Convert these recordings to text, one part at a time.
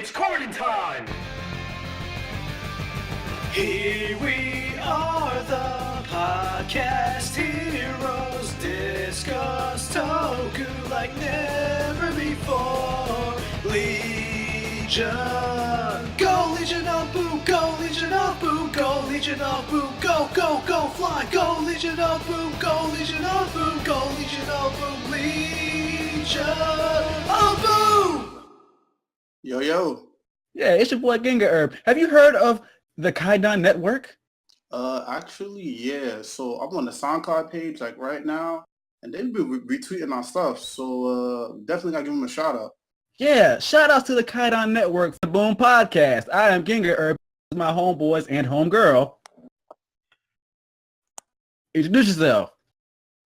It's quarantine time! Here we are, the podcast heroes, discuss Toku like never before. Legion, go Legion of Boo, go Legion of Boo, go Legion of Boo, go, go, go, fly, go Legion of Boo, go Legion of Boo, go Legion of Boo, Legion of Boo! Yo, yo. Yeah, it's your boy Gengar Herb. Have you heard of the Leg10n Network? Actually, yeah. So I'm on the SoundCloud page like right now, and they've been retweeting our stuff. So definitely gotta give them a shout out. Yeah, shout outs to the Leg10n Network, the Boom Podcast. I am Gengar Herb, my homeboys and homegirl. Introduce yourself.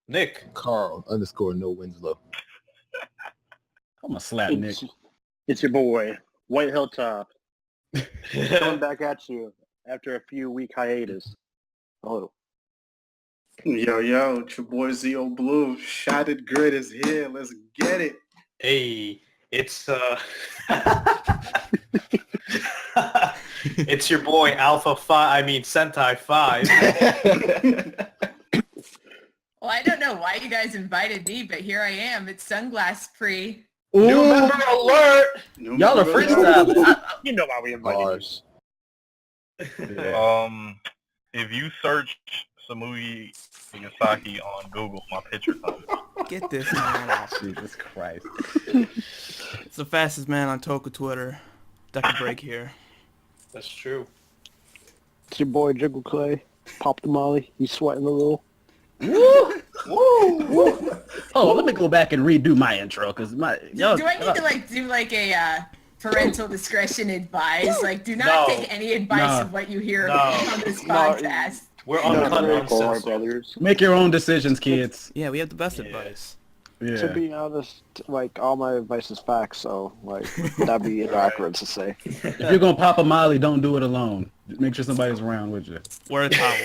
Nick. Carl _No Winslow. I'm gonna slap Nick. It's your boy, White Hilltop, coming back at you after a few week hiatus. Oh, Yo, yo, it's your boy Zio Blue. Shattered Grid is here. Let's get it. Hey, it's it's your boy Sentai 5. Well, I don't know why you guys invited me, but here I am. It's Sunglass Pre. Ooh, New member alert! y'all are freestyling. you know why we invited Bars. If you search Samui Miyazaki on Google, my picture's on it. Get this man off. Jesus Christ. It's the fastest man on Toku Twitter. Deck a break here. That's true. It's your boy, Jiggle Clay. Pop the molly. He's sweating a little. Woo! Woo! Woo! Oh, let me go back and redo my intro, because my... Do I need to do a parental discretion advice? Like, do not take any advice of what you hear on this podcast. We're uncut uncensored. Brothers. Make your own decisions, kids. Yeah, we have the best advice. Yeah. To be honest, like, all my advice is facts, so, like, that'd be inaccurate to say. If you're going to pop a molly, don't do it alone. Make sure somebody's around with you. Wear a towel.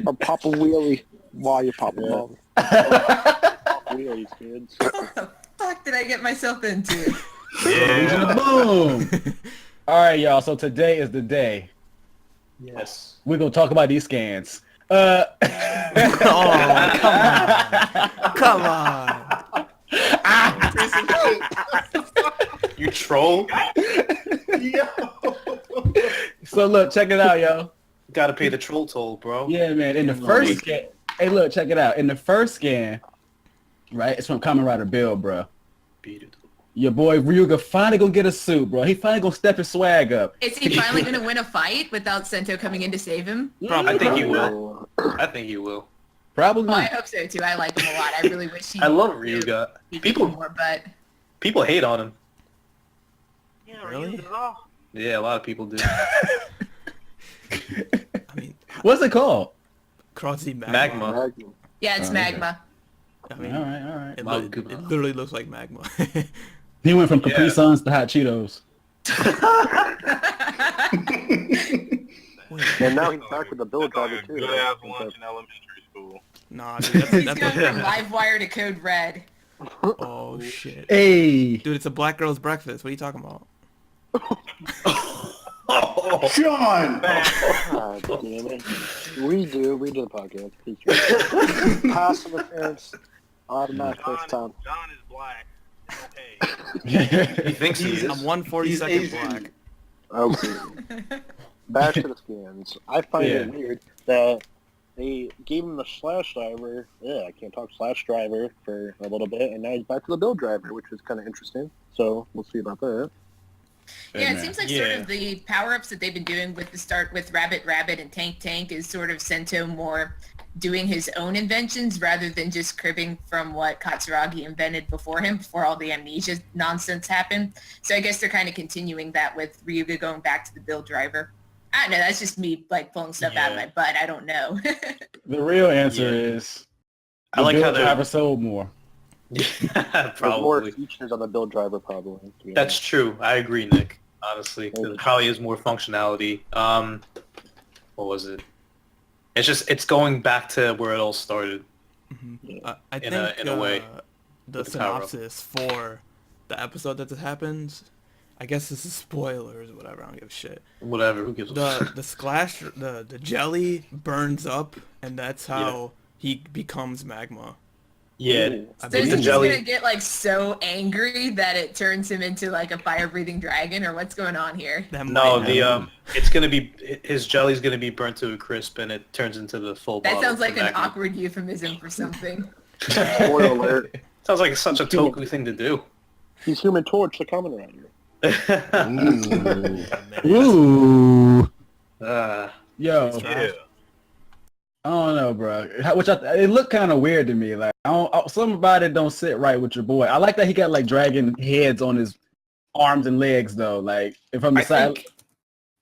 Or pop a wheelie while you pop a molly. Pop wheelies, kids. What the fuck did I get myself into? Yeah. Boom! All right, y'all. So today is the day. Yes. We're going to talk about these scans. Oh, come on. You troll? So look, check it out, yo. Gotta pay the troll toll, bro. Yeah, man. In the first scan, hey, look, check it out. In the first scan, right? It's from Kamen Rider Bill, bro. Your boy Ryuga finally gonna get a suit, bro. He finally gonna step his swag up. Is he finally going to win a fight without Sento coming in to save him? I think he will. I think he will. Probably Oh, I not. hope so, too. I like him a lot. I really wish he I love would Ryuga. be People more, but... people hate on him. Yeah, Really? Yeah, a lot of people do. I mean, What's it called? Crossy Magma. Yeah, it's Oh, Magma. I mean, All right. it, Magma. it literally looks like magma. He went from Capri Suns to Hot Cheetos. And now he's back with the Bill driver, Like a too. good ass lunch in elementary school. Nah, dude, He's that's going from Livewire to Code Red. Oh, shit. Hey. Dude, it's a black girl's breakfast. What are you talking about? Sean! God damn it. Redo the podcast. Pass interference. Automatic first time. John is black. Okay. He thinks he is. I'm 1/42 black. Okay. Back to the scans. I find it weird that they gave him the slash driver. Yeah, I can't talk slash driver for a little bit, and now he's back to the Bill driver, which is kind of interesting. So we'll see about that. Yeah, it seems like sort of the power-ups that they've been doing with the start with Rabbit Rabbit and Tank Tank is sort of Sento more doing his own inventions rather than just cribbing from what Katsuragi invented before him, before all the amnesia nonsense happened. So I guess they're kind of continuing that with Ryuga going back to the Bill driver. I don't know, that's just me like pulling stuff out of my butt. I don't know. The real answer is I like how the driver sold more. There's more features on the Bill driver, probably. That's true. I agree, Nick. Honestly, 'cause it probably is more functionality. What was it? It's going back to where it all started. Mm-hmm. I In think a way, the synopsis for the episode that this happens I guess this is spoilers or whatever. I don't give a shit. Whatever. Who gives a fuck? The splash, the jelly burns up, and that's how he becomes magma. Yeah. So is he just gonna get like so angry that it turns him into like a fire-breathing dragon, or what's going on here? No, it's gonna be his jelly's gonna be burnt to a crisp, and it turns into the full. That sounds like an awkward euphemism for something. Spoiler alert. Sounds like such a Toku thing to do. He's Human Torch, the Kamen Rider. Ooh. Yo. Yeah. I don't know, bro. It looked kind of weird to me. Like, something about it don't sit right with your boy. I like that he got like dragon heads on his arms and legs, though. Like, if I'm the side,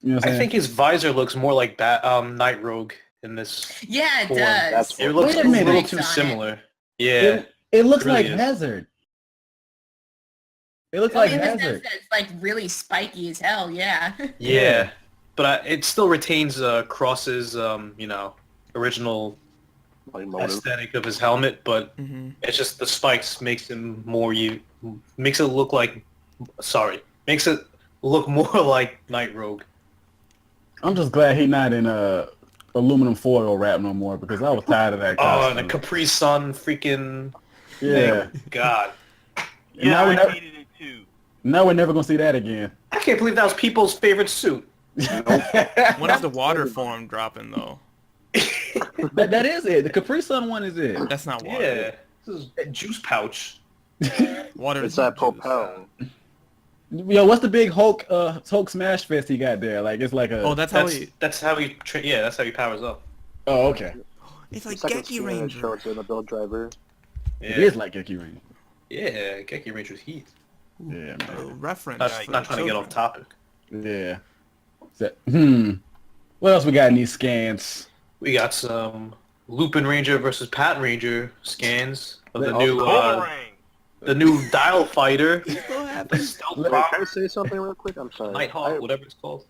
you know what I'm saying? I think his visor looks more like Night Rogue in this. Yeah, it form. does. It looks a little too similar. Yeah. It looks really like is. Hazard. It looks like in the Hazard. sense that it's like really spiky as hell. Yeah. Yeah, but it still retains Cross's, original aesthetic of his helmet, but it's just the spikes makes him makes it look more like Night Rogue. I'm just glad he's not in aluminum foil wrap no more, because I was tired of that costume. Oh, and the Capri Sun freaking yeah. thing. God. Yeah, I hated it too. Now we're never gonna see that again. I can't believe that was people's favorite suit. When is the water form dropping though? that is it. The Capri Sun one is it. That's not water. Yeah, this is a juice pouch. Water. It's that propel. Yo, what's the big Hulk smash fist he got there? Like, it's like a. Oh, that's how he powers up. Oh, okay. It's like Second Geki skin Ranger. shows in the build driver. Yeah. It is like Geki Ranger. Yeah, Geki Ranger's heat. Yeah, man. Reference. Not trying to get off topic. Yeah. What else we got in these scans? We got some Lupin Ranger versus Pat Ranger scans of the new Dial Fighter. Can I say something real quick? I'm sorry. Nighthawk, whatever it's called.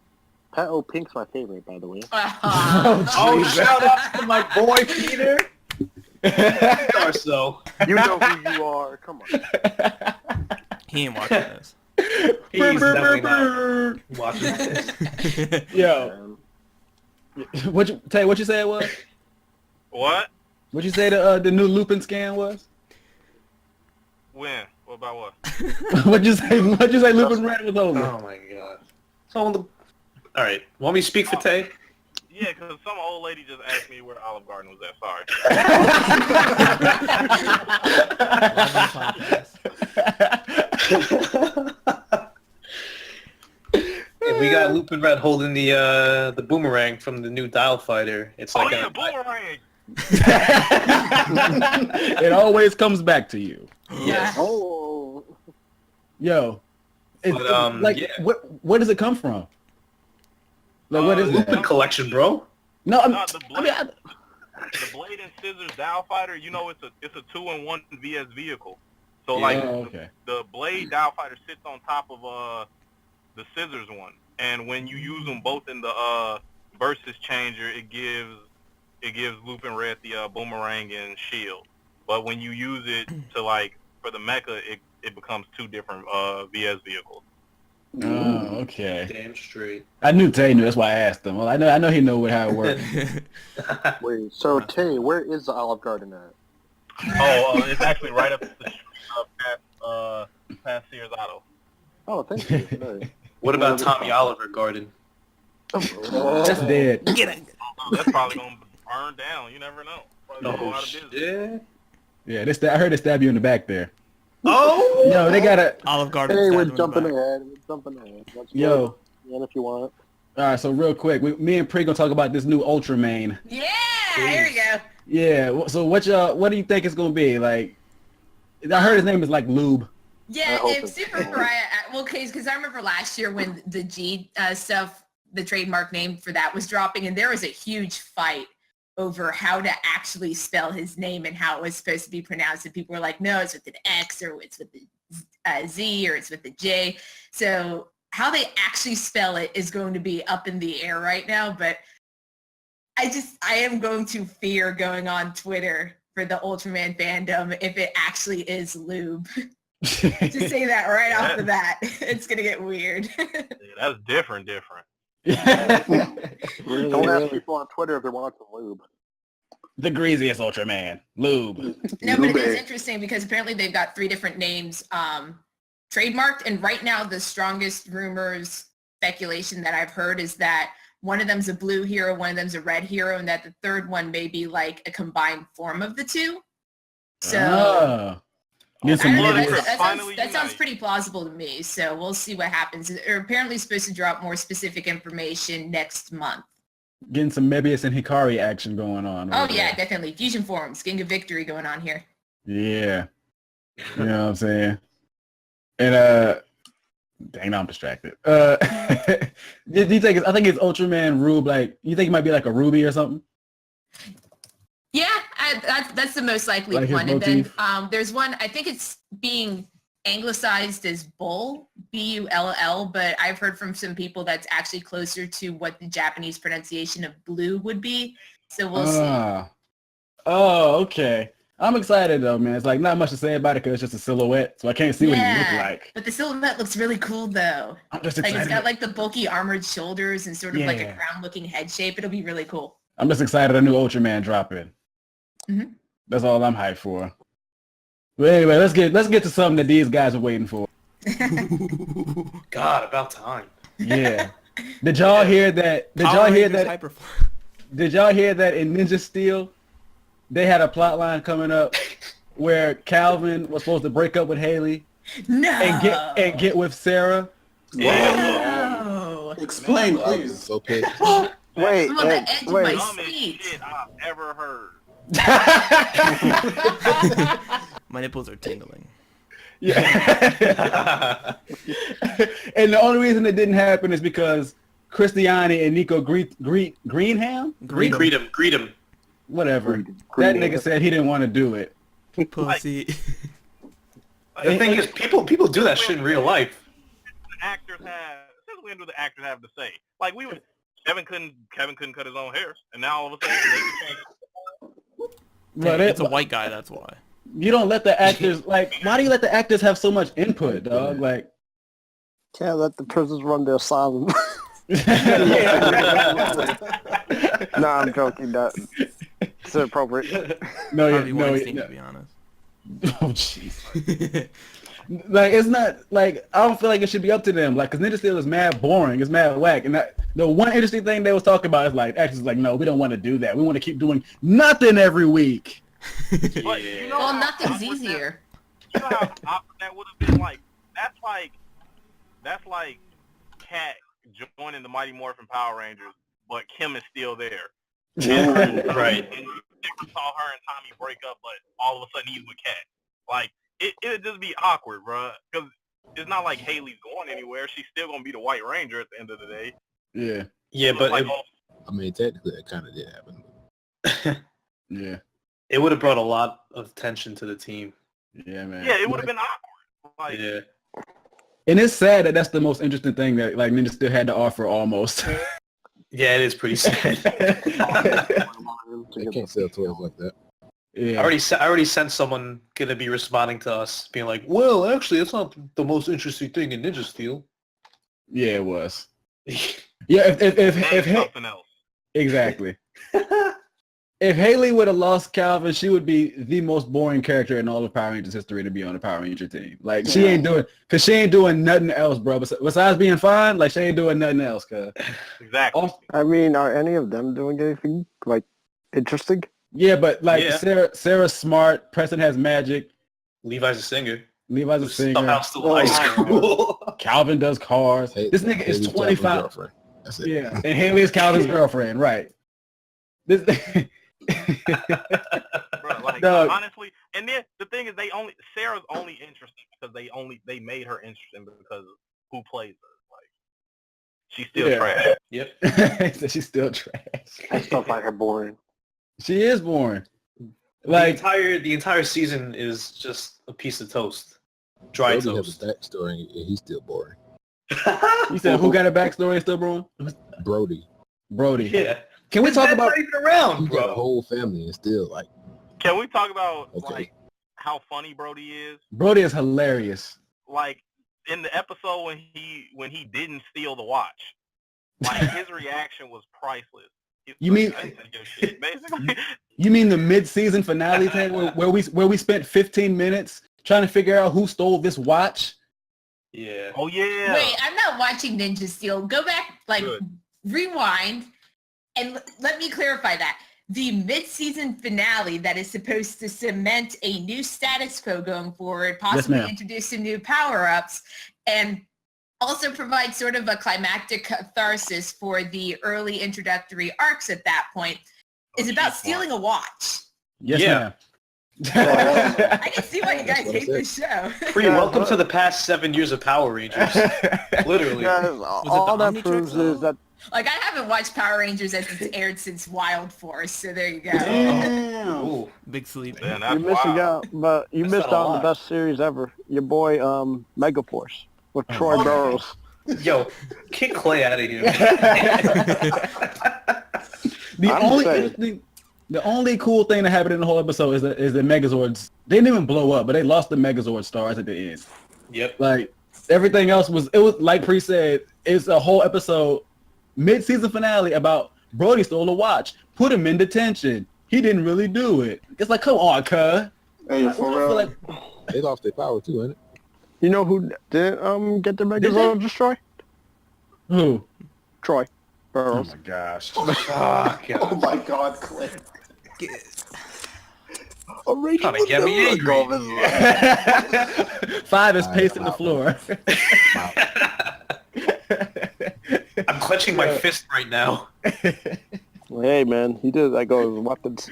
Pat O Pink's my favorite, by the way. Oh, shout out to my boy Peter. You are so. You know who you are. Come on. He ain't watching this. He's definitely not watching this. Yo. What you say it was? What? What you say the new Lupin scan was? When? What about what? What'd you say Lupin ran was over? Oh my god. All right. Want me to speak for Tay? Yeah, because some old lady just asked me where Olive Garden was at. Sorry. And we got Lupin Red holding the boomerang from the new Dial Fighter. It's like a boomerang. It always comes back to you. Yes. Oh. Yo. Where does it come from? Like, what is Lupin that? collection, bro. No, the Blade and Scissors Dial Fighter, it's a 2-in-1 VS vehicle. So the Blade Dial Fighter sits on top of the Scissors one, and when you use them both in the Versus Changer, it gives Lupin Red the boomerang and shield. But when you use it to for the mecha, it becomes two different VS vehicles. Oh, okay. Damn straight. I knew Tay knew. That's why I asked him. Well, I know he knew how it worked. Wait, so Tay, where is the Olive Garden at? Oh, it's actually right up the past Sears Auto. Oh, thank you. Right. What about Tommy Oliver Garden? That's dead. Get it. That's probably gonna burn down. You never know. Oh shit! Yeah, I heard they stab you in the back there. Oh no, they got a Olive Garden. Hey, we're jumping ahead. Yo. And if you want. All right, so real quick, me and Pre gonna talk about this new Ultraman. Yeah, here we go. Yeah, so what do you think it's gonna be? Like, I heard his name is like Lube. Yeah, if Super Pariah, because I remember last year when the G stuff, the trademark name for that was dropping, and there was a huge fight over how to actually spell his name and how it was supposed to be pronounced. And people were like, no, it's with an X, or it's with the Z, or it's with the J. So how they actually spell it is going to be up in the air right now. But I am going to fear going on Twitter for the Ultraman fandom if it actually is Lube. Just say that right off the bat. It's gonna get weird. Yeah, that's different. Don't ask people on Twitter if they want some lube. The greasiest Ultraman, Lube. No, but it is interesting because apparently they've got 3 different names trademarked, and right now the strongest rumors, speculation that I've heard is that one of them's a blue hero, one of them's a red hero, and that the third one may be like a combined form of the two. So that sounds pretty plausible to me. So we'll see what happens. They're apparently supposed to drop more specific information next month. Getting some Mebius and Hikari action going on. Oh yeah, definitely. Fusion forms, King of Victory going on here. Yeah. You know what I'm saying? And dang, now I'm distracted. Do you think I think it's Ultraman Rube, like you think it might be like a Ruby or something? Yeah, that's the most likely like one. And then there's one, I think it's being anglicized as Bull, B-U-L-L, but I've heard from some people that's actually closer to what the Japanese pronunciation of blue would be. So we'll see. Oh, okay. I'm excited though, man. It's like not much to say about it because it's just a silhouette, so I can't see what it looks like. But the silhouette looks really cool though. I'm just excited. Like it's got like the bulky armored shoulders and sort of like a crown-looking head shape. It'll be really cool. I'm just excited a new Ultraman dropping. Mm-hmm. That's all I'm hyped for. But anyway, let's get to something that these guys are waiting for. God, about time. Yeah. Did y'all hear that? Did y'all hear that in Ninja Steel? They had a plot line coming up where Calvin was supposed to break up with Haley. No. And get with Sarah. Yeah. No. Explain, please. Okay. Wait, I'm on the edge of my Dumbest seat. shit I've ever heard. My nipples are tingling. Yeah. And the only reason it didn't happen is because Christiani and Nico greet him. Whatever. That nigga said he didn't want to do it. Pussy. The thing is, people do that shit in real life. What do the actors have to say? Like Kevin couldn't cut his own hair, and now all of a sudden they can change. It's a white guy, that's why. You don't let the actors why do you let the actors have so much input, dog? Like can't let the prisoners run their asylum. No, I'm joking. It's inappropriate. No, to be honest. Oh jeez. Like it's not like I don't feel like it should be up to them. Like, cause Ninja Steel is mad boring. It's mad whack. And the one interesting thing they was talking about is like actors like, no, we don't want to do that. We want to keep doing nothing every week. But you know nothing's easier. You know how awkward that would have been? Like that's like Kat joining the Mighty Morphin Power Rangers, but Kim is still there. Right. And you never saw her and Tommy break up, but all of a sudden he's with Kat. Like it'd just be awkward, bro. Because it's not like Haley's going anywhere. She's still gonna be the White Ranger at the end of the day. Yeah. Yeah, but I mean, technically, that kind of did happen. Yeah. It would have brought a lot of tension to the team. Yeah, man. Yeah, it would have been awkward. Like, yeah. And it's sad that that's the most interesting thing that like Ninja Steel had to offer almost. Yeah, it is pretty sad. They can't sell toys like that. Yeah. I already sent someone gonna be responding to us, being like, "Well, actually, that's not the most interesting thing in Ninja Steel." Yeah, it was. Yeah, if something else. Exactly. If Haley would have lost Calvin, she would be the most boring character in all of Power Rangers history to be on the Power Ranger team. Like she ain't doing nothing else, bro. Besides being fine, like she ain't doing nothing else. Cause exactly. I mean, are any of them doing anything like interesting? Yeah, but like Sarah's smart. Preston has magic. Levi's a singer. Somehow still in high school. Calvin does cars. This nigga is 25. That's it. Yeah, and Haley is Calvin's girlfriend, right? This. Bro, like honestly, and then the thing is, Sarah's only interesting because they made her interesting because of who plays her. Like she's still trash. Yep. So she's still trash. I still find her boring. She is boring. Like the entire season is just a piece of toast. Dry toast. Has a backstory and he's still boring. You said who got a backstory and still boring? Brody. Yeah. Can we talk about not even around, He bro? got a whole family and still like. Can we talk about okay. like how funny Brody is. Brody is hilarious. Like in the episode when he didn't steal the watch, like his reaction was priceless. You mean your shit, basically? You mean the mid-season finale thing where we spent 15 minutes trying to figure out who stole this watch? Yeah. Oh yeah. Wait, I'm not watching Ninja Steel. Go back, rewind, and let me clarify that. The mid-season finale that is supposed to cement a new status quo going forward, possibly introduce some new power-ups, and also provide sort of a climactic catharsis for the early introductory arcs at that point, is about stealing a watch. Yes, ma'am. I can see why you guys hate this show. Welcome to the past 7 years of Power Rangers. Literally. All that proves is that... Like, I haven't watched Power Rangers as it's aired since Wild Force, so there you go. Damn. Big sleep. Man, You're missing out, but you missed out on the best series ever. Your boy, Megaforce, with Troy Burrows. Yo, kick Clay out of here. The only cool thing that happened in the whole episode is the Megazords. They didn't even blow up, but they lost the Megazord stars at the end. Yep. Like everything else was like Pre said, it's a whole episode, mid-season finale about Brody stole a watch, put him in detention. He didn't really do it. It's like, come on, cuz. Hey, for real. They lost their power too, ain't it? You know who didn't get the Megazord destroyed? Who? Troy Burrows. Oh my gosh. Oh my God, Clay. Trying to get me angry. 5 is pacing the floor. I'm clutching my fist right now. Well, hey man, he did that go with weapons.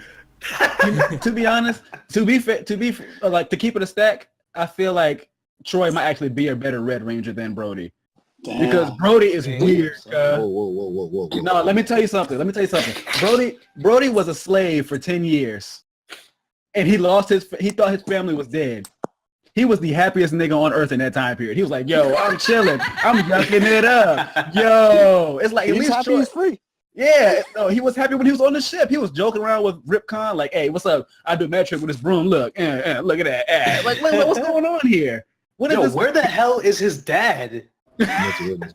To be honest, to keep it a stack, I feel like Troy might actually be a better Red Ranger than Brody. Damn. Because Brody is weird. Whoa. No, let me tell you something. Brody was a slave for 10 years. And he thought his family was dead. He was the happiest nigga on earth in that time period. He was like, yo, I'm chilling. I'm yucking it up. Yo. It's like, at least happy he's free. Yeah, no, he was happy when he was on the ship. He was joking around with Rip Con, like, hey, what's up? I do mad trick with this broom. Look, look at that. Like, what's going on here? Where the hell is his dad?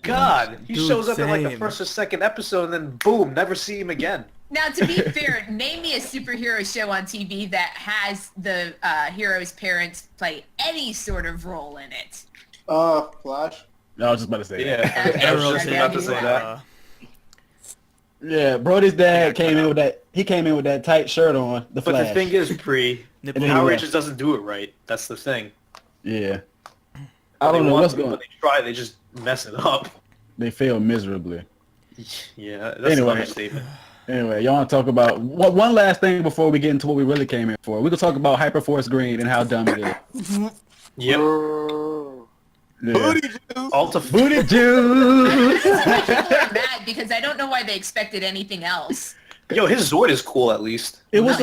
God, he shows up in like the first or second episode and then boom, never see him again. Now, to be fair, name me a superhero show on TV that has the hero's parents play any sort of role in it. Flash. No, I was just about to say that. I was just about to say that. Yeah, Brody's dad came in with that tight shirt on. The Flash. But the thing is, Power Rangers doesn't do it right. That's the thing. Yeah. I don't know what's going on. When they try, they just mess it up. They fail miserably. Yeah, that's an understatement. Anyway, y'all want to talk about one last thing before we get into what we really came here for. We can talk about Hyperforce Green and how dumb it is. Yep. Yeah. Booty juice. Alta Booty juice. Mad because I don't know why they expected anything else. Yo, his Zord is cool at least. It was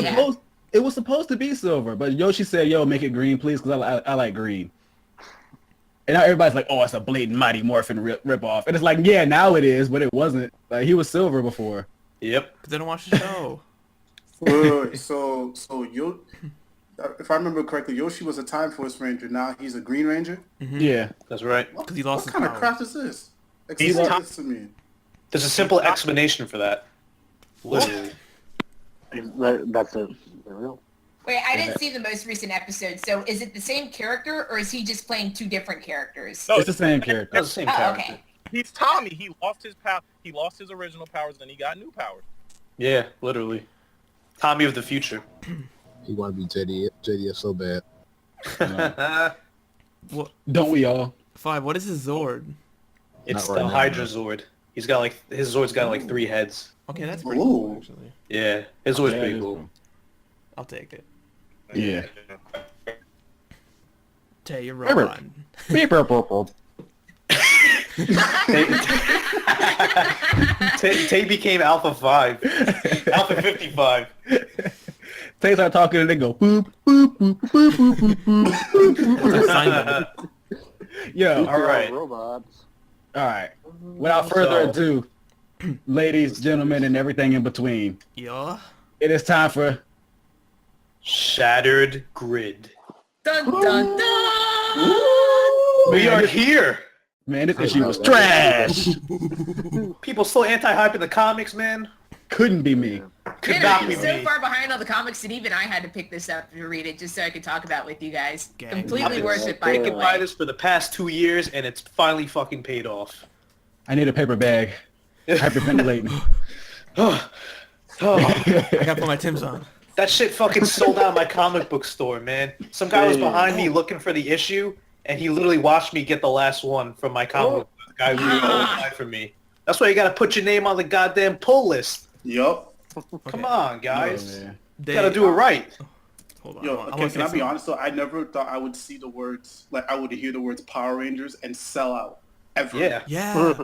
supposed to be silver, but Yoshi said, "Yo, make it green, please, because I like green." And now everybody's like, "Oh, it's a blatant Mighty Morphin rip-off," and it's like, yeah, now it is, but it wasn't. Like he was silver before. Yep. Because I don't watch the show. Wait, so if I remember correctly, Yoshi was a Time Force Ranger. Now he's a Green Ranger. Mm-hmm. Yeah, that's right. Because he lost what his kind of crap is this? Explain this to me. There's a simple explanation for that. Literally. That's it. Wait, I didn't see the most recent episode. So is it the same character, or is he just playing two different characters? No, it's the same character. It's the same character. Okay. He's Tommy. He lost his power. He lost his original powers, and he got new powers. Yeah, literally. Tommy of the future. He want to be JDF so bad. What? Don't we all? 5. What is his Zord? It's the Hydra Zord. He's got his Zord's got 3 heads. Okay, that's pretty cool actually. Yeah, his Zord's pretty cool. I'll take it. Yeah. Tay, you're wrong. Tay became Alpha 5. Alpha 55. Tay start talking and they go boop boop boop boop boop boop boop boop. Yo, all right. Robots. All right. Without further ado, ladies, gentlemen, and everything in between, Yeah. it is time for Shattered Grid. Dun dun dun. We are here. Man, this issue was trash. People so anti-hype in the comics, man. Couldn't be me. Could not be I'm so me. far behind on the comics that even I had to pick this up to read it just so I could talk about it with you guys. Gang. Completely worth it, by the Thinking by way. this for the past 2 years, and it's finally fucking paid off. I need a paper bag. Hyperventilating. Oh, I gotta put my Timbs on. that shit fucking sold out my comic book store, man. Some guy was behind me looking for the issue, and he literally watched me get the last one from my comic book. The guy really applied for me. That's why you gotta put your name on the goddamn pull list. Yup. Come on, guys. man. They Gotta do it right. Hold on. Yo, I wanna okay, say can I be something. honest though? I never thought I would see the words, like I would hear the words Power Rangers and sell out. Ever. Yeah. Yeah,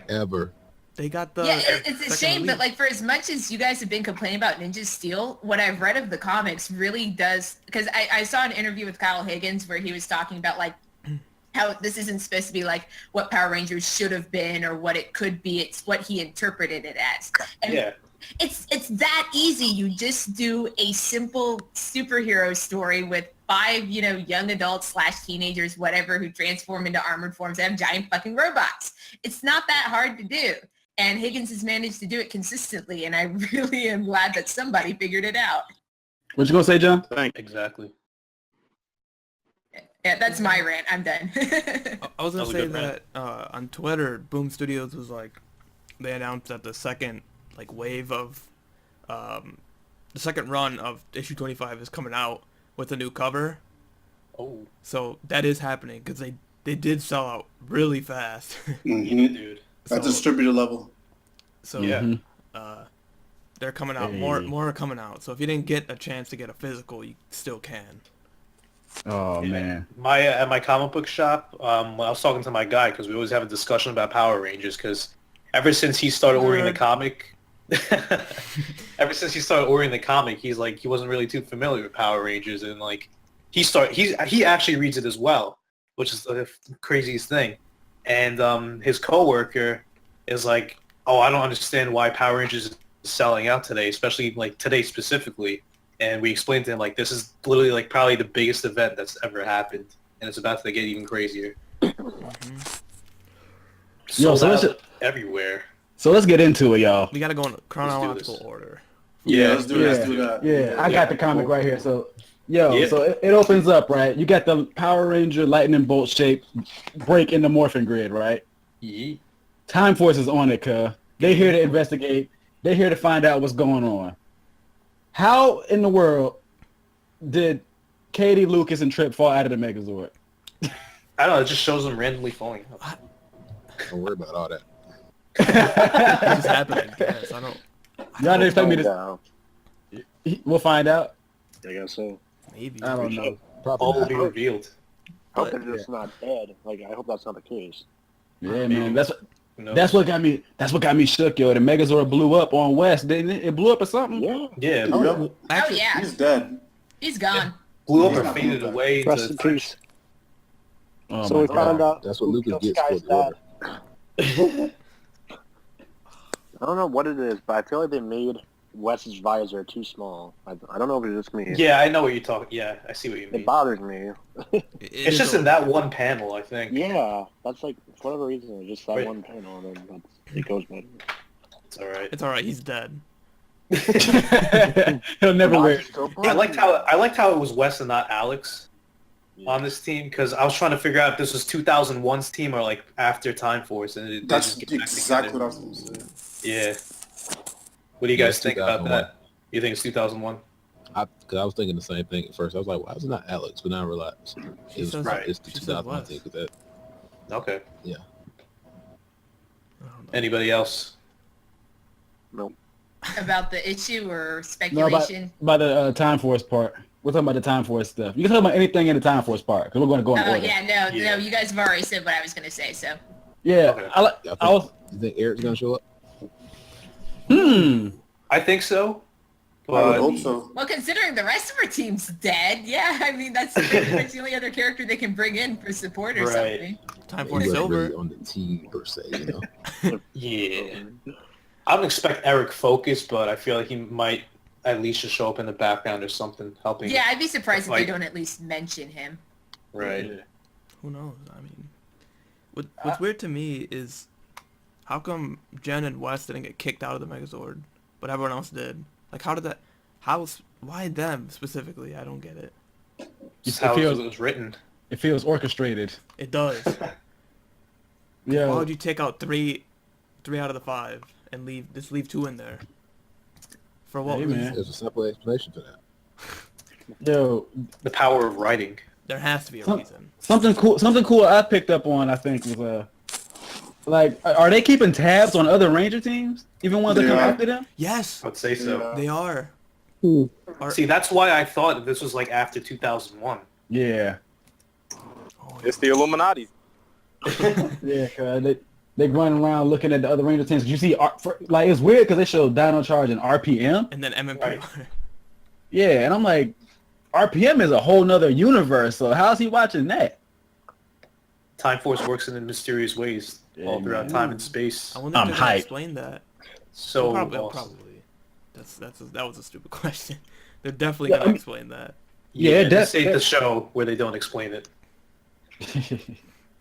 Ever. they got the. Yeah, it's a second shame lead. that, like, for as much as you guys have been complaining about Ninja Steel, what I've read of the comics really does, because I saw an interview with Kyle Higgins where he was talking about, like, how this isn't supposed to be, like, what Power Rangers should have been or what it could be. It's what he interpreted it as. And Yeah. it's that easy. You just do a simple superhero story with 5, young adults / teenagers, whatever, who transform into armored forms and have giant fucking robots. It's not that hard to do. And Higgins has managed to do it consistently, and I really am glad that somebody figured it out. What you gonna say, John? Exactly. Yeah, that's my rant. I'm done. I was gonna That was a say good rant. that on Twitter, Boom Studios was like, they announced that the second wave of, the second run of issue 25 is coming out with a new cover. Oh, So that is happening because they did sell out really fast. Mhm. dude. At So- distributor level. So Yeah. they're coming out. Hey. More are coming out. So if you didn't get a chance to get a physical, you still can. Oh man. At my comic book shop, I was talking to my guy because we always have a discussion about Power Rangers because ever since he started ordering the comic, he's like he wasn't really too familiar with Power Rangers, and like he actually reads it as well, which is the craziest thing. And his coworker is like, "Oh, I don't understand why Power Rangers is selling out today, especially like today specifically." And we explained to him, like, this is literally, like, probably the biggest event that's ever happened. And it's about to get even crazier. Yo, Sold so out everywhere. So let's get into it, y'all. We gotta go in chronological this. order. Yeah, let's do Yeah. that. Yeah, I got the comic right here. So, so Yeah. it opens up, right? You got the Power Ranger lightning bolt shape break in the morphin grid, right? Yeet. Time Force is on it, cuh. They here to investigate. They're here to find out what's going on. How in the world did Katie, Lucas, and Trip fall out of the Megazord? I don't know, it just shows them randomly falling out. Don't worry about all that. This is happening. Yes, I don't. Y'all didn't expect me Find to... out. We'll find out. I guess so. Maybe. I don't know. Probably All will not. be revealed. I hope they're just not dead. Like, I hope that's not the case. Yeah, man. Who knows? That's what got me shook, yo. The Megazord blew up on West, didn't it? It blew up or something? Yeah. Yeah, Yep. Actually, yeah. He's dead. He's gone. blew up Yeah. or faded away. Rest in peace. Oh, So my we God. found out That's what who Lucas killed gets for Sky's the dad. order. I don't know what it is, but I feel like they made Wes's visor too small. I don't know if it's just me. Yeah, I know what you're talking. Yeah, I see what you It mean. bothers me. It's just in that one panel, I think. Yeah, that's like, for whatever reason, it's just that Wait. one panel, and then it goes better. It's all right. It's all right. He's dead. He'll never wear it. I liked how it was Wes and not Alex on this team because I was trying to figure out if this was 2001's team or like after Time Force, and they That's just get back exactly together. what I was going to say. Yeah. What do you Yeah, guys it's think about 2001. that? You think it's 2001? Because I was thinking the same thing at first. I was like, why is it not Alex? But now I realized She it's, says- Right. it's the she says 2001 Wes. thing. 'Cause that, Okay. yeah. I don't know. Anybody else? Nope. About the issue or No, speculation? by the Time Force part. We're talking about the Time Force stuff. You can talk about anything in the Time Force part because we're going to go in Oh, order. yeah, no, Yeah. you guys have already said what I was going to say, so. Yeah, Okay. I was. You think Eric's gonna show up? I think so. I would But hope so. Well, considering the rest of our team's dead, yeah, I mean, that's pretty much the only other character they can bring in for support or Right. something. Time He for wasn't silver. really on the team per se, you know. yeah, I don't expect Eric Focus, but I feel like he might at least should show up in the background or something, helping. Yeah, I'd be surprised if they don't at least mention him. Right. Yeah. Who knows? I mean, what's weird to me is how come Jen and Wes didn't get kicked out of the Megazord, but everyone else did? Like, how did that? Why them specifically? I don't get it. It's how it was written. It feels orchestrated. It does. Yeah. Why would you take out three out of the 5 and leave 2 in there? For what reason? Man. There's a simple explanation for that. Yo, the power of writing. There has to be a reason. Something cool I picked up on, I think, was like, are they keeping tabs on other Ranger teams, even ones that come after them? Yes, I'd say so. They are. See, that's why I thought that this was like after 2001. Yeah. It's the Illuminati. Yeah, cause they run around looking at the other Ranger teams. You see, like, it's weird because they show Dino Charge and RPM, and then MMP. Right. Yeah, and I'm like, RPM is a whole nother universe. So how's he watching that? Time Force works in mysterious ways all throughout time and space. I wonder if they're gonna explain that. So probably. That was a stupid question. They're definitely gonna explain that. Yeah, this ain't the show where they don't explain it.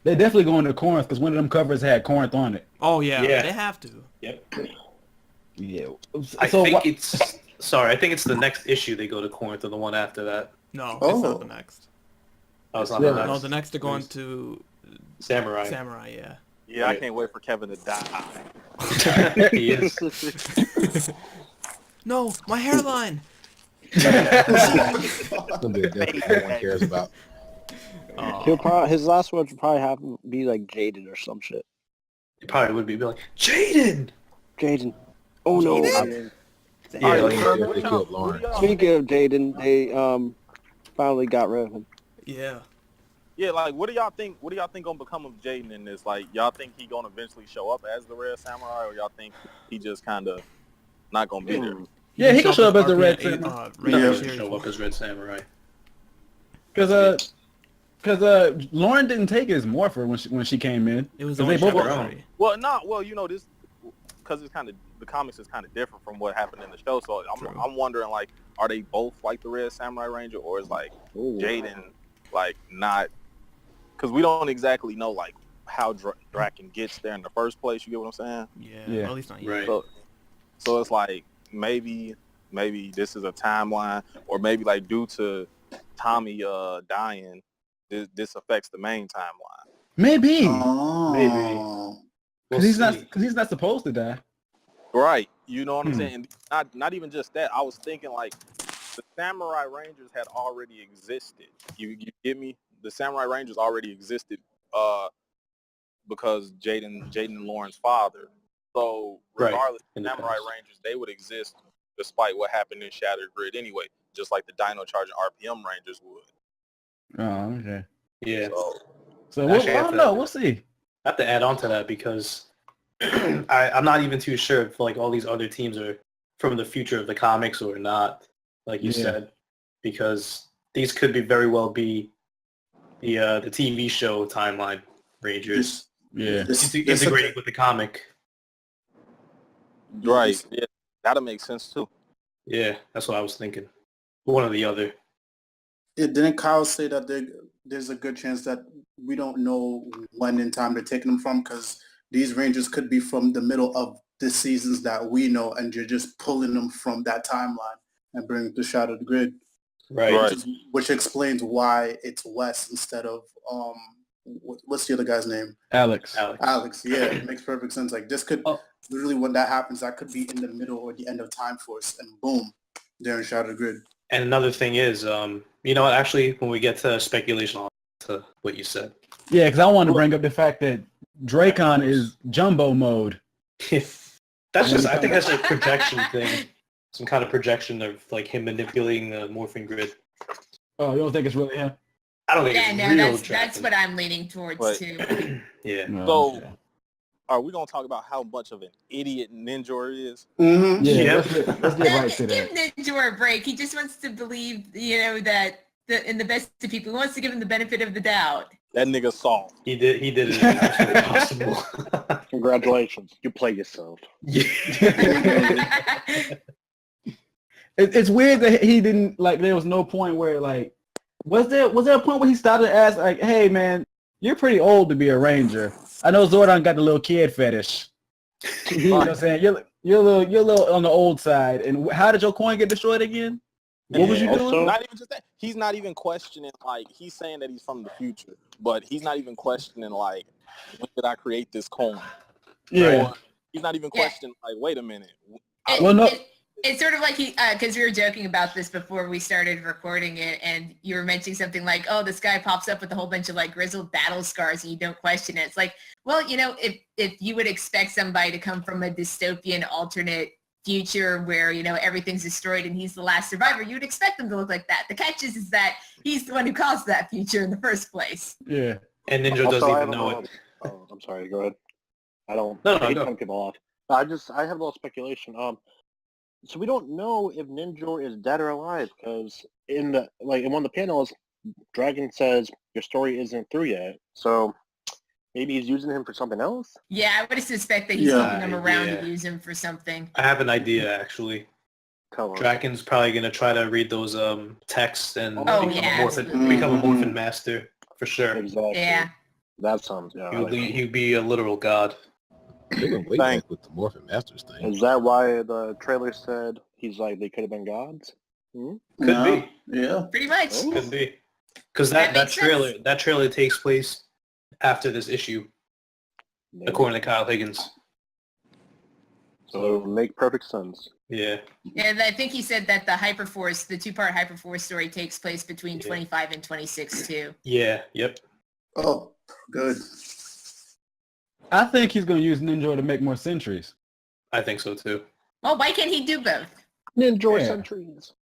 They're definitely going to Corinth because one of them covers had Corinth on it. Oh yeah, they have to. Yep. Yeah. I think it's the next issue they go to Corinth or the one after that. No, it's not the next. Oh, it's not the next. No, the next they're going to Samurai. Samurai, yeah. Yeah, I can't wait for Kevin to die. He is. No, my hairline. It's gonna be a death no one cares about. His last words would probably have to be like Jaden or some shit. It probably would be like, Jaden! Jaden. Oh no. They killed Lawrence. Speaking of Jaden, they finally got rid of him. Yeah. Yeah, like, what do y'all think gonna become of Jaden in this? Like, y'all think he gonna eventually show up as the Red Samurai, or y'all think he just kind of not gonna be there? Yeah, he can show up as the Red Samurai. Yeah, show up as Red Samurai. Because Lauren didn't take his morpher when she came in. It was they both Well, you know, this because it's kind of the comics is kind of different from what happened in the show. So I'm wondering, like, are they both like the Red Samurai Ranger, or is like Jaden like not? Because we don't exactly know like how Draken gets there in the first place. You get what I'm saying? Yeah. At least not yet. Right. So it's like maybe this is a timeline, or maybe like due to Tommy dying, this affects the main timeline. Maybe. Oh. Because he's not supposed to die. Right. You know what I'm saying? Not even just that. I was thinking like the Samurai Rangers had already existed. You get me? The Samurai Rangers already existed because Jaden and Lauren's father. So regardless, the Samurai Rangers, they would exist despite what happened in Shattered Grid anyway, just like the Dino Charge and RPM Rangers would. Oh, okay. Yeah. So I don't know. We'll see. I have to add on to that because I'm not even too sure if like all these other teams are from the future of the comics or not, like you said, because these could be very well be the TV show timeline Rangers. Integrating with the comic. Right. Yeah, that'll make sense too. Yeah, that's what I was thinking. One or the other. Yeah, didn't Kyle say that there's a good chance that we don't know when in time they're taking them from, because these Rangers could be from the middle of the seasons that we know, and you're just pulling them from that timeline and bringing them to Shattered Grid. Right. Which explains why it's Wes instead of what's the other guy's name? Alex. Yeah, it makes perfect sense. Like this could literally, when that happens, that could be in the middle or the end of Time Force, and boom, they're in Shattered Grid. And another thing is, you know what? Actually, when we get to speculation on to what you said, yeah, because I want to bring up the fact that Leg10n is Jumbo mode. I think that's a projection thing. Some kind of projection of like him manipulating the morphing grid. Oh, you don't think it's really him? I don't think it's real. That's what I'm leaning towards too. Yeah. So, are we gonna talk about how much of an idiot Ninja is? Mm-hmm. Yeah. Let's get right to Give that. Ninja a break. He just wants to believe, that in the best of people. He wants to give him the benefit of the doubt. That nigga soft. He did it as absolutely possible. Congratulations, you play yourself. Yeah. it's weird that he didn't like. There was no point where like, was there a point where he started to ask like, "Hey man, you're pretty old to be a ranger. I know Zordon got the little kid fetish. You know what I'm saying? You're a little on the old side. And how did your coin get destroyed again? What was you doing? Not even just that. He's not even questioning, like, he's saying that he's from the future, but he's not even questioning, like, when did I create this coin? Yeah. Or he's not even questioning, like, wait a minute. It's sort of like because we were joking about this before we started recording it, and you were mentioning something like, oh, this guy pops up with a whole bunch of like grizzled battle scars and you don't question it. It's like, well, you know, if you would expect somebody to come from a dystopian alternate future where, you know, everything's destroyed and he's the last survivor, you would expect them to look like that. The catch is that he's the one who caused that future in the first place. Yeah. And Ninja doesn't even know it. Oh, I'm sorry, go ahead. I don't No, cut people off. I have a little speculation. So we don't know if Ninjor is dead or alive because in one of the panels, Dragon says your story isn't through yet. So maybe he's using him for something else. Yeah, I would suspect that he's keeping him around to use him for something. I have an idea actually. Dragon's probably gonna try to read those texts and become a morphin master for sure. Exactly. Yeah. That sounds he'll be a literal god. They've been way back with the Morphin Masters thing. Is that why the trailer said he's like they could have been gods? Could be. Yeah. Pretty much. Could be. Because that trailer takes place after this issue, according to Kyle Higgins. So make perfect sense. Yeah. And I think he said that the Hyperforce, the 2-part Hyperforce story takes place between 25 and 26 too. Yeah. Yep. Oh, good. I think he's going to use Ninja to make more sentries. I think so too. Well, why can't he do both? Ninja sentries.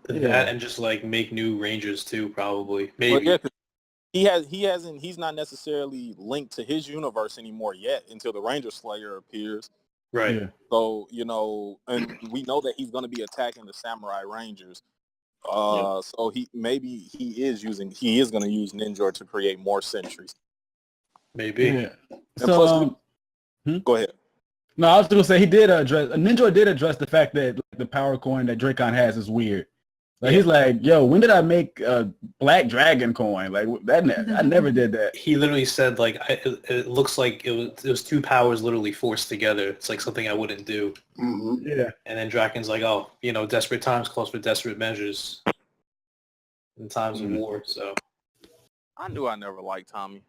That and just like make new rangers too, probably. Maybe. Well, he's not necessarily linked to his universe anymore yet until the Ranger Slayer appears. Right. Yeah. So, you know, and we know that he's going to be attacking the Samurai Rangers. So he is going to use Ninja to create more sentries. Maybe. Yeah. So, go ahead. No, I was going to say Ninja did address the fact that the power coin that Dracon has is weird. Like he's like, yo, when did I make a Black Dragon coin? Like that, I never did that. He literally said like, it looks like it was two powers literally forced together. It's like something I wouldn't do. Mm-hmm. Yeah. And then Draken's like, oh, you know, desperate times calls for desperate measures in times of war. So I knew I never liked Tommy.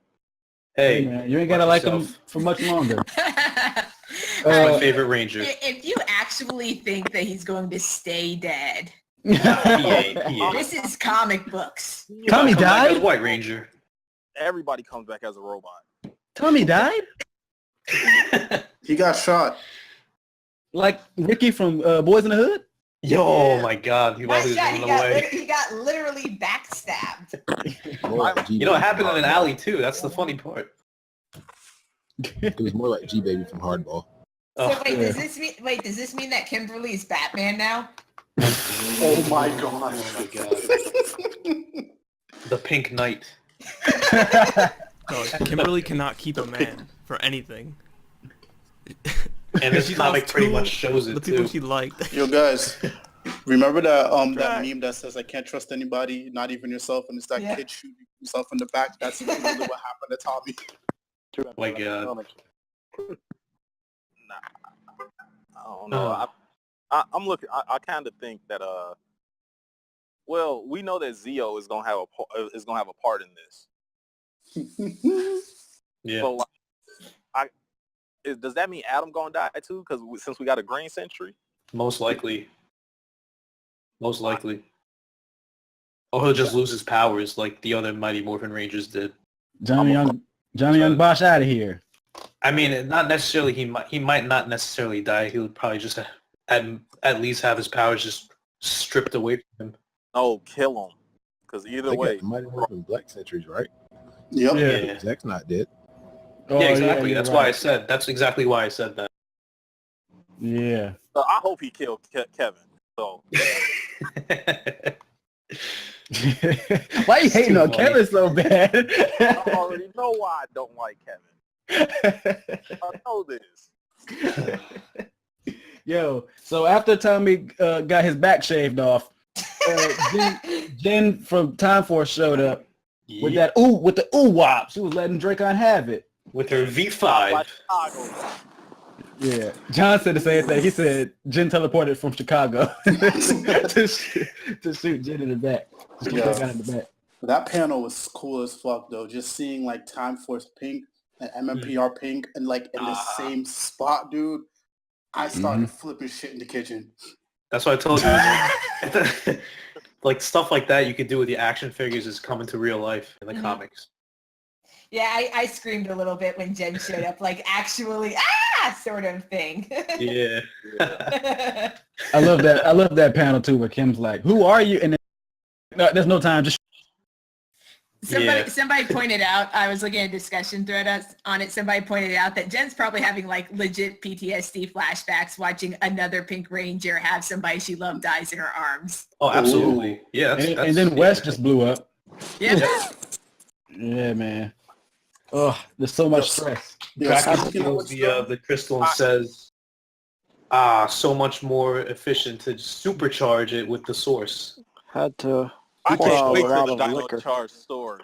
Hey man, you ain't gotta like him for much longer. My favorite ranger. If you actually think that he's going to stay dead, he ain't. This is comic books. Tommy died? As White Ranger. Everybody comes back as a robot. Tommy died? He got shot. Like Ricky from Boys in the Hood? Oh my God! He was running away. He got literally backstabbed. You know, it happened in an alley too. That's the funny part. It was more like G-Baby from Hardball. So does this mean that Kimberly's Batman now? Oh my God! Oh my God! The Pink Knight. No, Kimberly cannot keep a man for anything. And this comic pretty much shows it the too. people she liked. Yo guys, remember that that meme that says I can't trust anybody, not even yourself, and it's that kid shooting himself in the back? That's literally what happened to Tommy. Oh my God. Nah, I don't know. I'm looking. I kind of think that well, we know that Zio is gonna have a part in this. Yeah. So, does that mean Adam gonna die too? Because since we got a Green Sentry. Most likely. Or he'll just lose his powers like the other Mighty Morphin Rangers did. Johnny Young Bosch out of here. I mean, not necessarily. He might not necessarily die. He would probably just at least have his powers just stripped away from him. Oh, kill him. Because either way, Mighty Morphin Black Sentries, right? Yep. Yeah. Zack's not dead. Oh, yeah, exactly. That's right. why I said. That's exactly why I said that. Yeah. So I hope he killed Kevin. So. Why are you hating on Kevin so bad? I already know why I don't like Kevin. I know this. Yo, so after Tommy got his back shaved off, Jen from Time Force showed up with the ooh wop. She was letting Leg10n have it with her V5. Yeah, John said the same thing. He said Jen teleported from Chicago to shoot Jen in the back. Yeah. That panel was cool as fuck though. Just seeing like Time Force Pink and MMPR Pink and like in the same spot, dude. I started flipping shit in the kitchen. That's what I told you. Like stuff like that you could do with the action figures is coming to real life in the comics. Yeah, I screamed a little bit when Jen showed up, like actually, sort of thing. Yeah. I love that panel too, where Kim's like, "Who are you?" And then, no, there's no time. Just Somebody pointed out, I was looking at a discussion thread on it, somebody pointed out that Jen's probably having like legit PTSD flashbacks watching another Pink Ranger have somebody she loved dies in her arms. Oh, absolutely. Ooh. Yeah. And then West just blew up. Yeah. Yeah, man. Oh, there's so much stress. Draken kills the crystal and says, so much more efficient to supercharge it with the source. Had to... I can't wait for the Dino Charge story.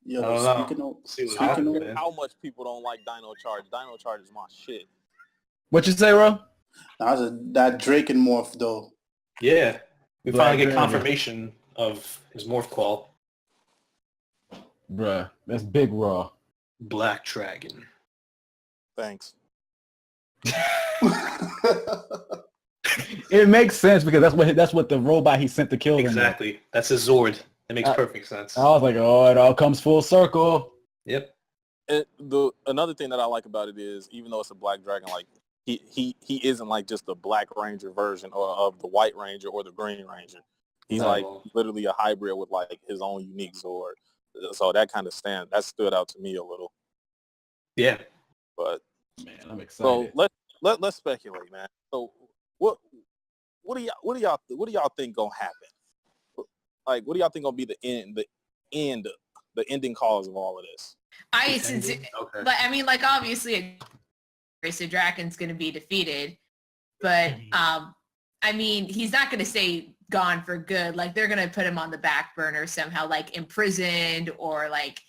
Speaking of how much people don't like Dino Charge. Dino Charge is my shit. What you say, Ro? That Leg10n morph though. Yeah. We finally get confirmation of his morph call. Bruh, that's big raw. Black Dragon. Thanks. It makes sense because that's what the robot he sent to kill him. Exactly. That's his Zord. It makes perfect sense. I was like, oh, it all comes full circle. Yep. And another thing that I like about it is, even though it's a Black Dragon, like he isn't like just the Black Ranger version or of the White Ranger or the Green Ranger. He's like literally a hybrid with like his own unique Zord. So that kind of stood out to me a little. Yeah. But man, I'm excited. So let's speculate, man. So what do y'all think gonna happen? Like, what do y'all think gonna be the ending cause of all of this? I mean, like obviously, Racer Draken's gonna be defeated, but I mean, he's not gonna stay gone for good. Like they're gonna put him on the back burner somehow, like imprisoned or like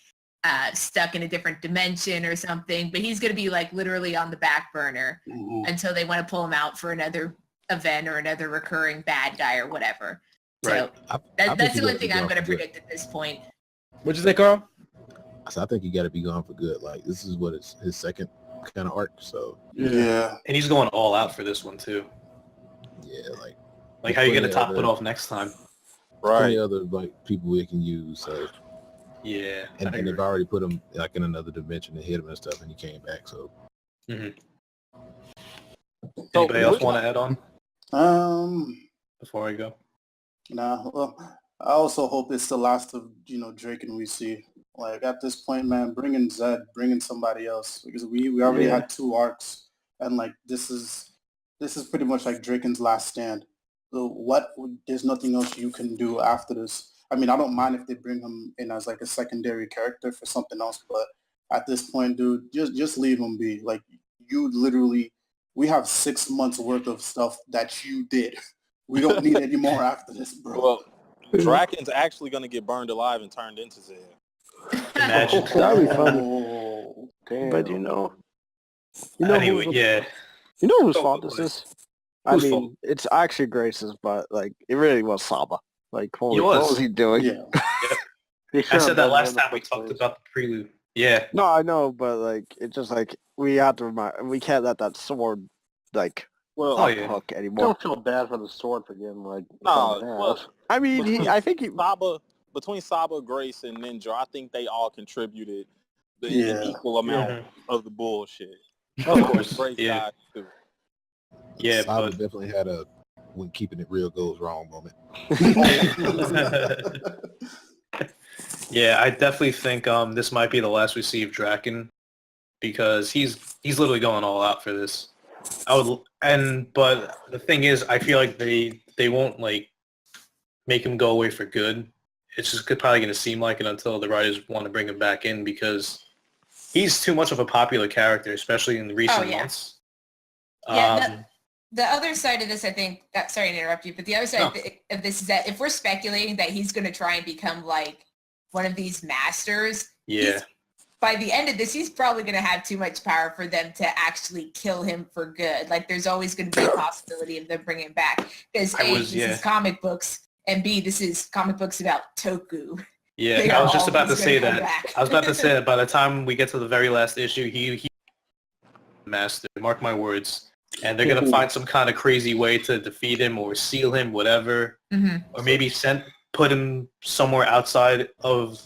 stuck in a different dimension or something. But he's gonna be like literally on the back burner until they want to pull him out for another event or another recurring bad guy or whatever. Right. So that's the only thing I'm gonna predict at this point. What'd you say, Carl? I think you got to be gone for good. Like this is what it's his second kind of arc. So yeah, and he's going all out for this one too. Yeah, like how you gonna top it off next time? Right. Any other like people we can use. So yeah, and they've already put him like in another dimension and hit him and stuff, and he came back. So. Anybody else want to add on? Before I go. Nah. Well, I also hope it's the last of Leg10n we see. Like at this point, man, bring in Zed, bring in somebody else because we already had 2 arcs, and like this is pretty much like Leg10n's last stand. So there's nothing else you can do after this. I mean, I don't mind if they bring him in as like a secondary character for something else, but at this point, dude, just leave him be. Like you literally, we have 6 months worth of stuff that you did. We don't need any more after this, bro. Well, Draken's actually gonna get burned alive and turned into Zed. Imagine. That'd be funny. Damn. But you know whose fault this is? I mean, it's actually Grace's, but like it really was Saba. Like, what was he doing? Yeah. I said that last time we talked about the prelude. Yeah. No, I know, but like it's just like we have to remind. We can't let that sword like hook anymore. Don't feel bad for the sword for getting like. No, well, I mean, I think between Saba, Grace, and Ninja, I think they all contributed an equal amount of the bullshit. Of course, Grace died too. Yeah, Saba definitely had a when keeping it real goes wrong moment. Yeah, I definitely think this might be the last we see of Draken because he's literally going all out for this. But the thing is, I feel like they won't like make him go away for good. It's just probably going to seem like it until the writers want to bring him back in because he's too much of a popular character, especially in the recent months. The other side of this, I think, sorry to interrupt you, but the other side of this is that if we're speculating that he's going to try and become like one of these masters, by the end of this, he's probably going to have too much power for them to actually kill him for good. Like, there's always going to be a possibility of them bringing him back. Because A, this is comic books, and B, this is comic books about Toku. Yeah, I was just about to say that. I was about to say that by the time we get to the very last issue, he master, mark my words. And they're going to find some kind of crazy way to defeat him or seal him, whatever. Or maybe put him somewhere outside of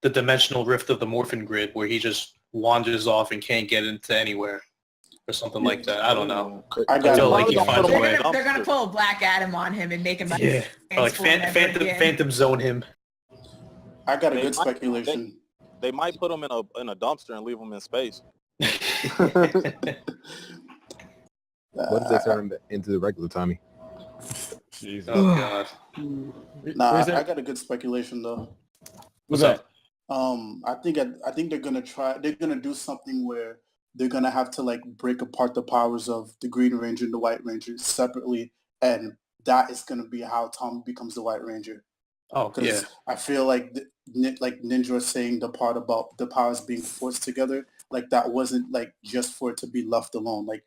the dimensional rift of the Morphin Grid where he just wanders off and can't get into anywhere. Or something like that. I don't know. Until like he finds a way. They're going to pull a Black Adam on him and make him like Phantom Zone him. I got a good speculation. They might put him in a dumpster and leave him in space. What if they turn him into the regular Tommy? Jesus. Oh God. I got a good speculation though. What's that? I think they're gonna do something where they're gonna have to like break apart the powers of the Green Ranger and the White Ranger separately, and that is gonna be how Tommy becomes the White Ranger. Oh, yeah. I feel like like Ninja saying the part about the powers being forced together, like that wasn't like just for it to be left alone. Like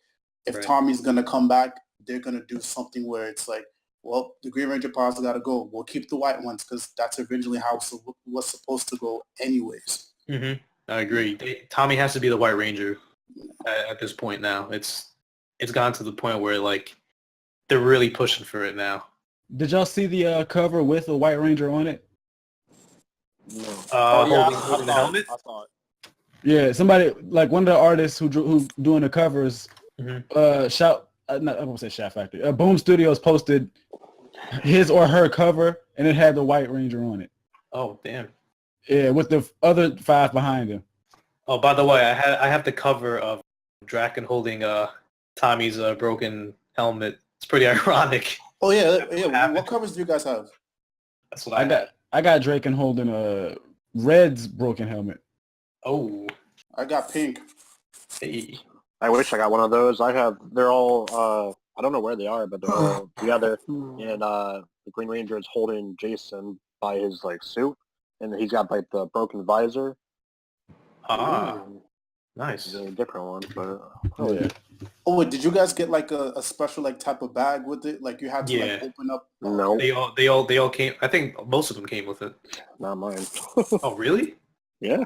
if Tommy's gonna come back, they're gonna do something where it's like, well, the Green Ranger powers gotta go. We'll keep the white ones because that's originally how it was supposed to go anyways. I agree. Tommy has to be the White Ranger at this point now. It's gotten to the point where like they're really pushing for it now. Did y'all see the cover with a White Ranger on it? No. Holding the helmet? I saw it. Yeah, somebody like one of the artists who doing the covers. I won't say Shout Factory. Boom Studios posted his or her cover, and it had the White Ranger on it. Oh damn! Yeah, with the other 5 behind him. Oh, by the way, I have the cover of Draken holding Tommy's broken helmet. It's pretty ironic. Oh yeah. What covers do you guys have? That's what I got. I got Draken holding Red's broken helmet. Oh, I got pink. Hey. I wish I got one of those. They're all, I don't know where they are, but they're all together. And the Green Ranger is holding Jason by his, like, suit. And he's got, like, the broken visor. Nice. It's a different one, but... Oh, yeah. Oh, wait, did you guys get, like, a special, like, type of bag with it? Like, you had to, like, open up... No. They all came... I think most of them came with it. Not mine. Oh, really? Yeah.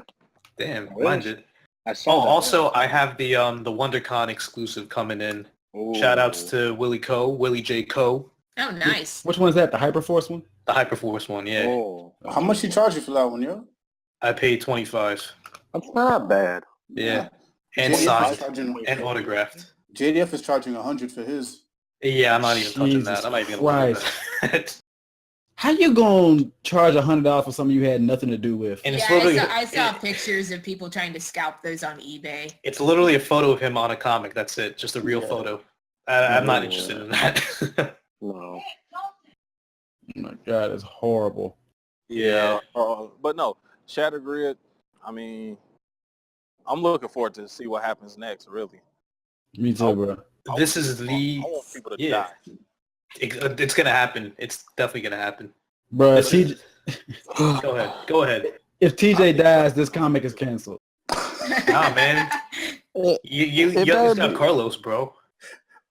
Damn, mine did. I saw that. Also, I have the WonderCon exclusive coming in. Ooh. Shout outs to Willie J. Coe. Oh, nice. Which one is that? The Hyperforce one? The Hyperforce one, yeah. Oh. How much he charge you for that one, yo? I paid $25. That's not bad. Yeah. And signed and autographed. JDF is charging $100 for his. Yeah, I'm not even touching that. I'm not even going to look at that. How you gonna charge $100 for something you had nothing to do with? And I saw pictures of people trying to scalp those on eBay. It's literally a photo of him on a comic. That's it. Just a real photo. I'm not interested in that. No. Oh my God, it's horrible. Yeah. But no, Shattered Grid, I mean, I'm looking forward to see what happens next, really. Me too, bro. This is the... I want people to die. It's gonna happen. It's definitely gonna happen, bro. Go ahead. If TJ dies, this comic is canceled. Nah, man. You just got Carlos, bro.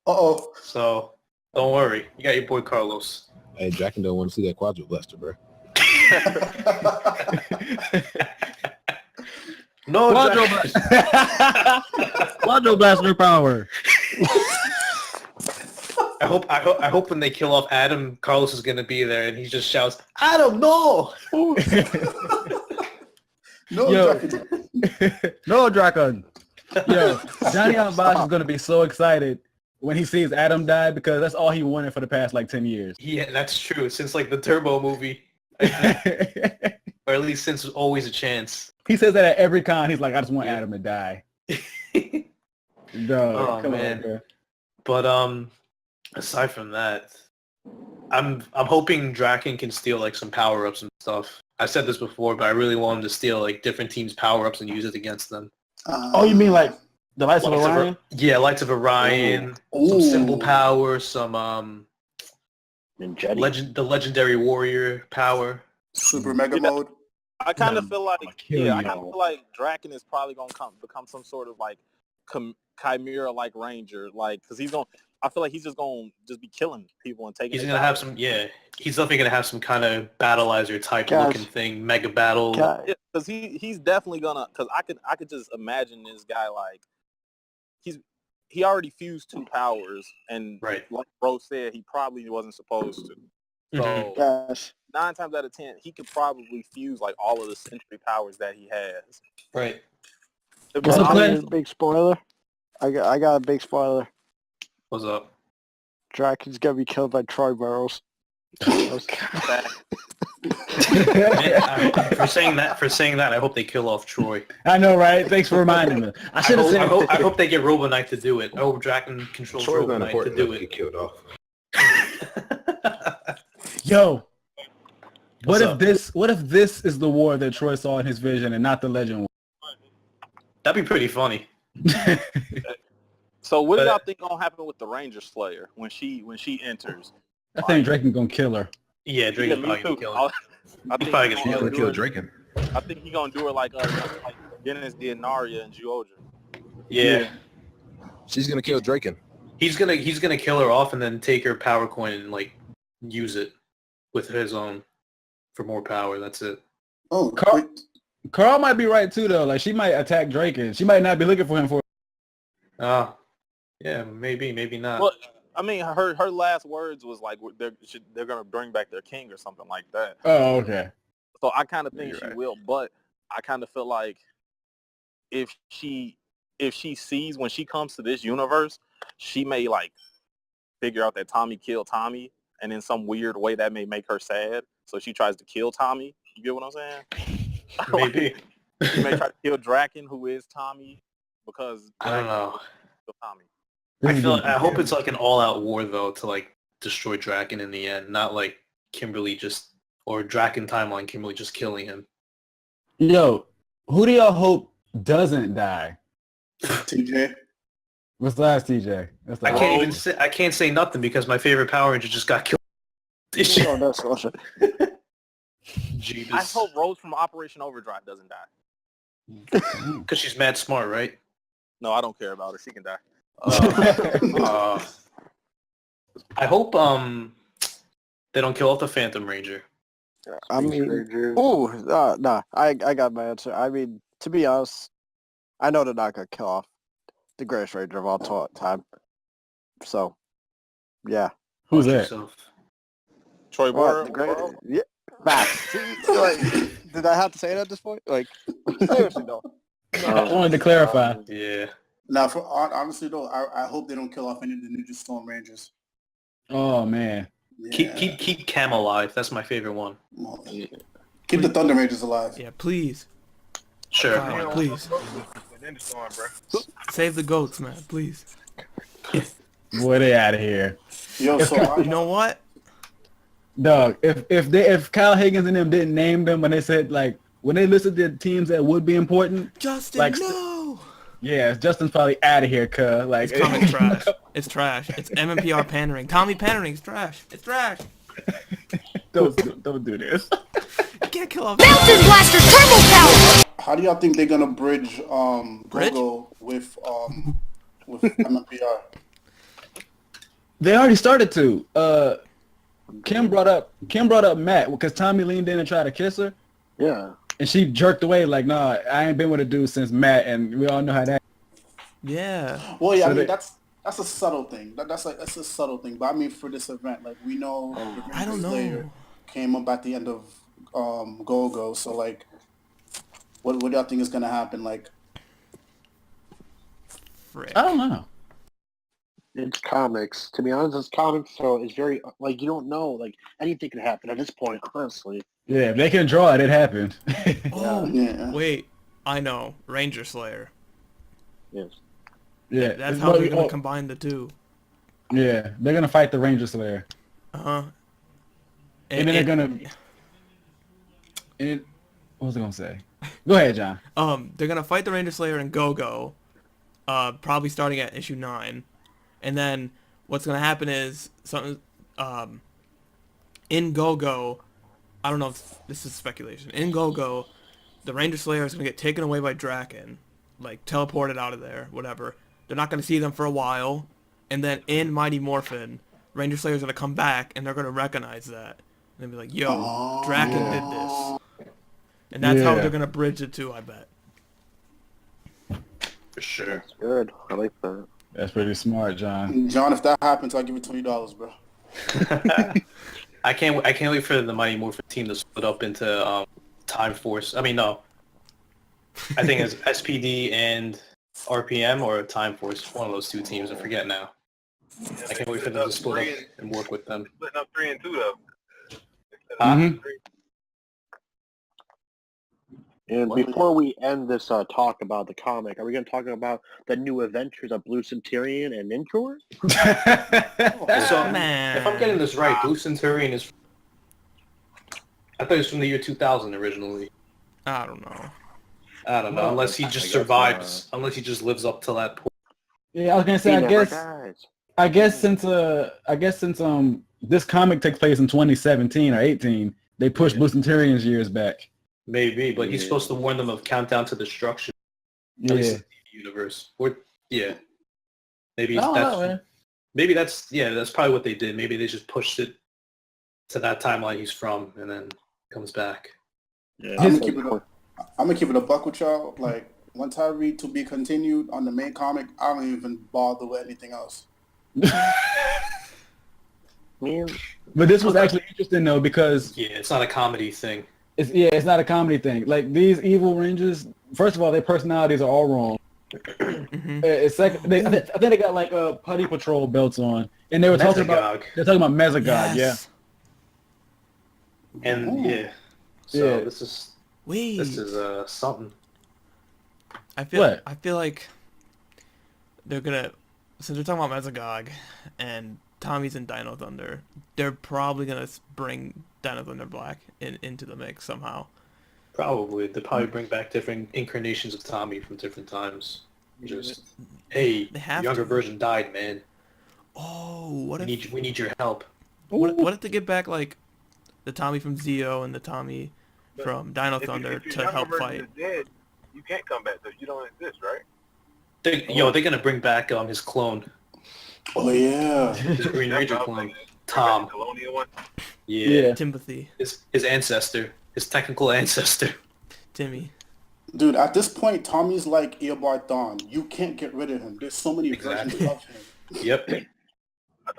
Uh-oh. So don't worry. You got your boy Carlos. Hey, Jack and don't want to see that Quadro Blaster, bro. No, Quadro Blaster. Quadro Blaster power. I hope when they kill off Adam, Carlos is gonna be there, and he just shouts, "Adam, no!" No, Draken. Yo, Johnny Albash is gonna be so excited when he sees Adam die because that's all he wanted for the past like 10 years. Yeah, that's true. Since like the Turbo movie, or at least since Always a Chance. He says that at every con. He's like, I just want Adam to die. Come man. on, but aside from that, I'm hoping Draken can steal like some power ups and stuff. I've said this before, but I really want him to steal like different teams' power ups and use it against them. Oh, you mean like The Lights of Orion? Lights of Orion. Ooh. Some symbol power, some the legendary warrior power. Super mega mode. I kind of feel like Draken is probably gonna become some sort of like chimera like ranger, like because I feel like he's just gonna be killing people and taking. He's gonna have some. Yeah, he's definitely gonna have some kind of battleizer type looking thing, mega battle. Because he's definitely gonna. Because I could just imagine this guy like he already fused 2 powers, and like Bro said, he probably wasn't supposed to. So 9 times out of 10, he could probably fuse like all of the Sentry powers that he has. Right. Big spoiler. I got a big spoiler. What's up? Draken's gonna be killed by Troy Burrows. For saying that, I hope they kill off Troy. I know, right? Thanks for reminding me. I hope they get Robo Knight to do it. I hope Draken controls Robo Knight to do it. Get killed off. Yo, what if this is the war that Troy saw in his vision and not the Legend War? That'd be pretty funny. So what do y'all think gonna happen with the Ranger Slayer when she enters? I think Draken gonna kill her. Yeah, Draken's probably gonna kill her. I think he's gonna kill Draken. I think he's gonna do her like Dennis did Narya and Zyuohger. Yeah. She's gonna kill Draken. He's gonna kill her off and then take her power coin and like use it with his own for more power. That's it. Oh, Carl might be right too though. Like she might attack Draken. She might not be looking for him for. Yeah, maybe not. Well, I mean, her last words was like they're gonna bring back their king or something like that. Oh, okay. So I kind of think she will, but I kind of feel like if she sees when she comes to this universe, she may like figure out that Tommy killed Tommy, and in some weird way that may make her sad. So she tries to kill Tommy. You get what I'm saying? Maybe. She may try to kill Draken, who is Tommy, because I don't know. Tommy. I hope it's like an all-out war though to like destroy Draken in the end, not like Kimberly or Draken timeline Kimberly just killing him. Yo, who do y'all hope doesn't die? TJ. What's the last TJ? I can't say nothing because my favorite Power Ranger just got killed. Oh, that's awesome. I hope Rose from Operation Overdrive doesn't die. Because she's mad smart, right? No, I don't care about her. She can die. I hope they don't kill off the Phantom Ranger. I mean, nah. I got my answer. I mean, to be honest, I know they're not gonna kill off the greatest Ranger of all time. So, yeah. Who's that? Troy Burrow. Yeah. Back. Did I have to say it at this point? Like, seriously though. I wanted to clarify. Yeah. Now, honestly though, I hope they don't kill off any of the Ninja Storm Rangers. Oh man. Yeah. Keep Cam alive. That's my favorite one. Keep the Thunder Rangers alive. Yeah, please. Sure. Please. Save the goats, man. Please. Boy, they out of here. Yo, You know what? Dog, if Kyle Higgins and them didn't name them when they said like when they listed the teams that would be important, Justin, like, no. Yeah, Justin's probably out of here, cuz like it's comic trash. It's trash. It's MMPR pandering. Tommy pandering is trash. It's trash. Don't do this. You can't kill off Mountain Blaster Turbo Power. How do y'all think they're gonna bridge Gogo with MMPR? They already started to. Kim brought up Matt because Tommy leaned in and tried to kiss her. Yeah. And she jerked away like, nah, I ain't been with a dude since Matt, and we all know how that. Yeah. Well, yeah, I mean that's a subtle thing. That's a subtle thing. But I mean, for this event, like we know, the I don't know. Came up at the end of Go-Go. So like, what do y'all think is gonna happen? Like, Frick. I don't know. It's comics. To be honest, it's comics, so it's very like you don't know. Like anything can happen at this point, honestly. Yeah, if they can draw it, it happened. Oh, yeah. Wait, I know. Ranger Slayer. Yes. Yeah, That's how they're gonna combine the two. Yeah, they're gonna fight the Ranger Slayer. Uh-huh. And then they're gonna. What was I gonna say? Go ahead, John. They're gonna fight the Ranger Slayer and Go-Go, probably starting at issue 9. And then what's going to happen is something in Go-Go, I don't know if this is speculation. In Go-Go, the Ranger Slayer is going to get taken away by Draken, like teleported out of there, whatever. They're not going to see them for a while. And then in Mighty Morphin, Ranger Slayer is going to come back, and they're going to recognize that. And they'll be like, yo, Draken did this. And that's how they're going to bridge it too, I bet. For sure. That's good. I like that. That's pretty smart, John. John, if that happens, I'll give you $20, bro. I can't wait for the Mighty Morphin team to split up into Time Force. I mean, no. I think it's SPD and RPM or Time Force. One of those two teams. I forget now. I can't wait for them to split up and work with them. Splitting up 3 and 2 though. And before we end this talk about the comic, are we going to talk about the new adventures of Blue Centurion and Ninjor? So, if I'm getting this right, Blue Centurion is... I thought it was from the year 2000 originally. I don't know. Unless he just survives. Unless he just lives up to that point. Yeah, I was gonna say. I guess since this comic takes place in 2017 or 18, they pushed Blue Centurion's years back. Maybe, but he's supposed to warn them of Countdown to Destruction. Yeah. At least in the universe. Or maybe that's probably what they did. Maybe they just pushed it to that timeline he's from, and then comes back. Yeah, I'm gonna keep it a buck with y'all. Like, once I read To Be Continued on the main comic, I don't even bother with anything else. But this was actually interesting though, because it's not a comedy thing. It's not a comedy thing. Like, these evil Rangers, first of all, their personalities are all wrong. Second, I think they got like Putty Patrol belts on, and they were talking about Mesogog. Yes. And this is something. I feel like they're gonna, since we're talking about Mesogog and Tommy's in Dino Thunder, they're probably gonna bring Dino Thunder Black into the mix somehow. Probably. They'll probably bring back different incarnations of Tommy from different times. Just, hey, younger version died, man. Oh, we need your help. What if they get back like the Tommy from Zeo and the Tommy from Dino Thunder to help fight? Is dead, you can't come back though. You don't exist, right? They're gonna bring back his clone. Oh yeah, his Green Ranger clone, Tom. Yeah, Timothy. His ancestor, his technical ancestor. Timmy. Dude, at this point, Tommy's like Eobard Thawne. You can't get rid of him. There's so many versions of him. Yep.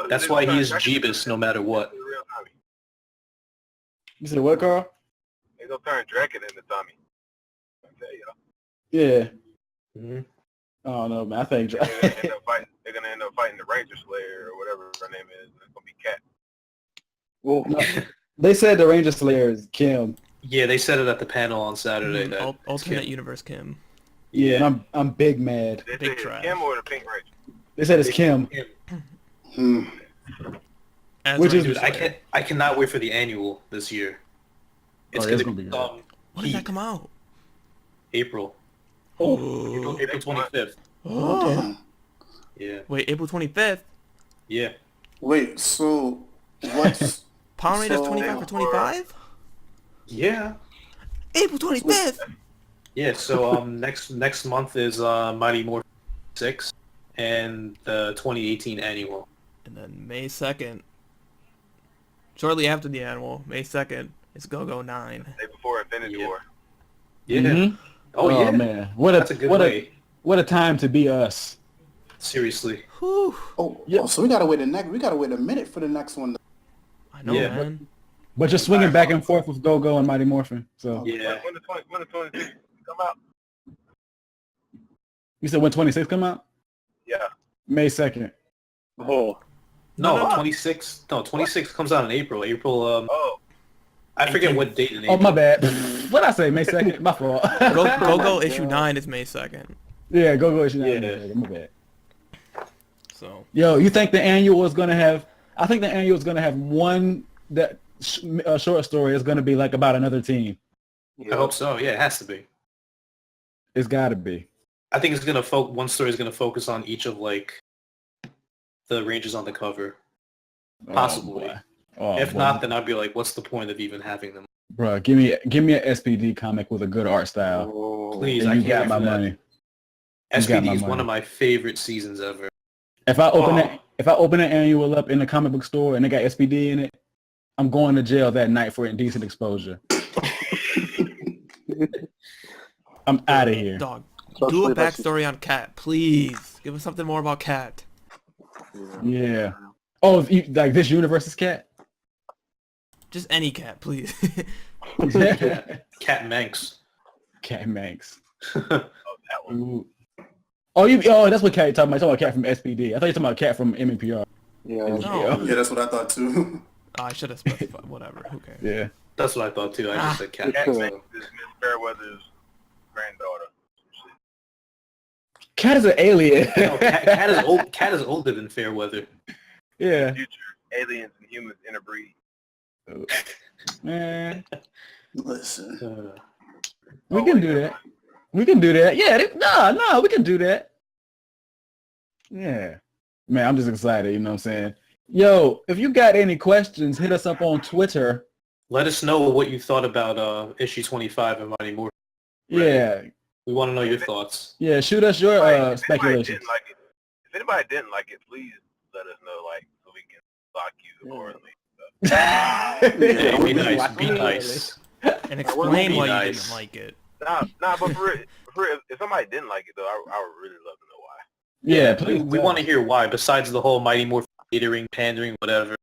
That's why he is Jeebus no matter what. You said what, Carl? They're gonna turn Draken into Tommy. I tell y'all. Yeah. Mm-hmm. Oh no, man! I think they're gonna end up fighting the Ranger Slayer or whatever her name is. It's gonna be Cat. Well, no, they said the Ranger Slayer is Kim. Yeah, they said it at the panel on Saturday. That alternate universe Kim. Yeah, and I'm big mad. They big trash. Kim or the Pink Ranger? They said it's Kim. Which is, dude, I cannot wait for the annual this year. It's gonna be when did that come out? April. Oh, April 25th. Oh. Yeah. Wait, April 25th? Yeah. Wait, so what's Power Rangers 25 for 25? Yeah. April 25th. Yeah. So next month is Mighty Morphin 6 and the 2018 annual. And then May 2nd, shortly after the annual, May 2nd, it's Go-Go 9. Day before Infinity War. Yeah. Mm-hmm. Oh yeah, man! That's a good way. What a time to be us. Seriously. Whew. So we gotta wait a minute for the next one. I know, man. But you're swinging back and forth with Go-Go and Mighty Morphin. So yeah. When the 26 come out? You said when 26 come out? Yeah. May 2nd. Oh. No, 26. No, 26 comes out in April. I forget what date in April. Oh, my bad. What'd I say? May 2nd? My fault. Go-Go issue 9 is May 2nd. Yeah, Go-Go issue 9 is May 2nd. My bad. So. Yo, you think the annual is going to have... I think the annual is going to have one short story is going to be like about another team. I hope so. Yeah, it has to be. It's got to be. I think it's gonna one story is gonna focus on each of like the Rangers on the cover, possibly. If not, then I'd be like, what's the point of even having them? Bro, give me an SPD comic with a good art style. Please, I got my money. SPD is one of my favorite seasons ever. If I open an annual up in the comic book store and they got SPD in it, I'm going to jail that night for indecent exposure. I'm out of here. Dog, do a backstory on Cat, please. Give us something more about Cat. Yeah. Oh, like this universe's Cat? Just any Cat, please. Cat Manx. Cat Manx. Oh, that one. Oh, that's what Cat you're talking about. You're talking about Cat from SPD. I thought you were talking about Cat from MNPR. Yeah, that's what I thought too. Oh, I should have specified. Whatever. Who cares? Yeah. That's what I thought too. I just said Cat. Cat Manx is Miss Fairweather's granddaughter. Cat is an alien. No, Cat is old. Cat is older than Fairweather. Yeah. Future aliens and humans interbreed. Man, listen. We can do that. We can do that. Yeah. No, we can do that. Yeah. Man, I'm just excited. You know what I'm saying? Yo, if you got any questions, hit us up on Twitter. Let us know what you thought about issue 25 of Mighty Morphin. Yeah. We want to know your thoughts. Yeah, shoot us your speculations. If anybody didn't like it, please let us know, like, so we can block you or Be nice. Be nice. And explain why you didn't like it. Nah, but for real, if somebody didn't like it, though, I would really love to know why. Yeah, please. We want to hear why, besides the whole Mighty Morphin catering, pandering, whatever,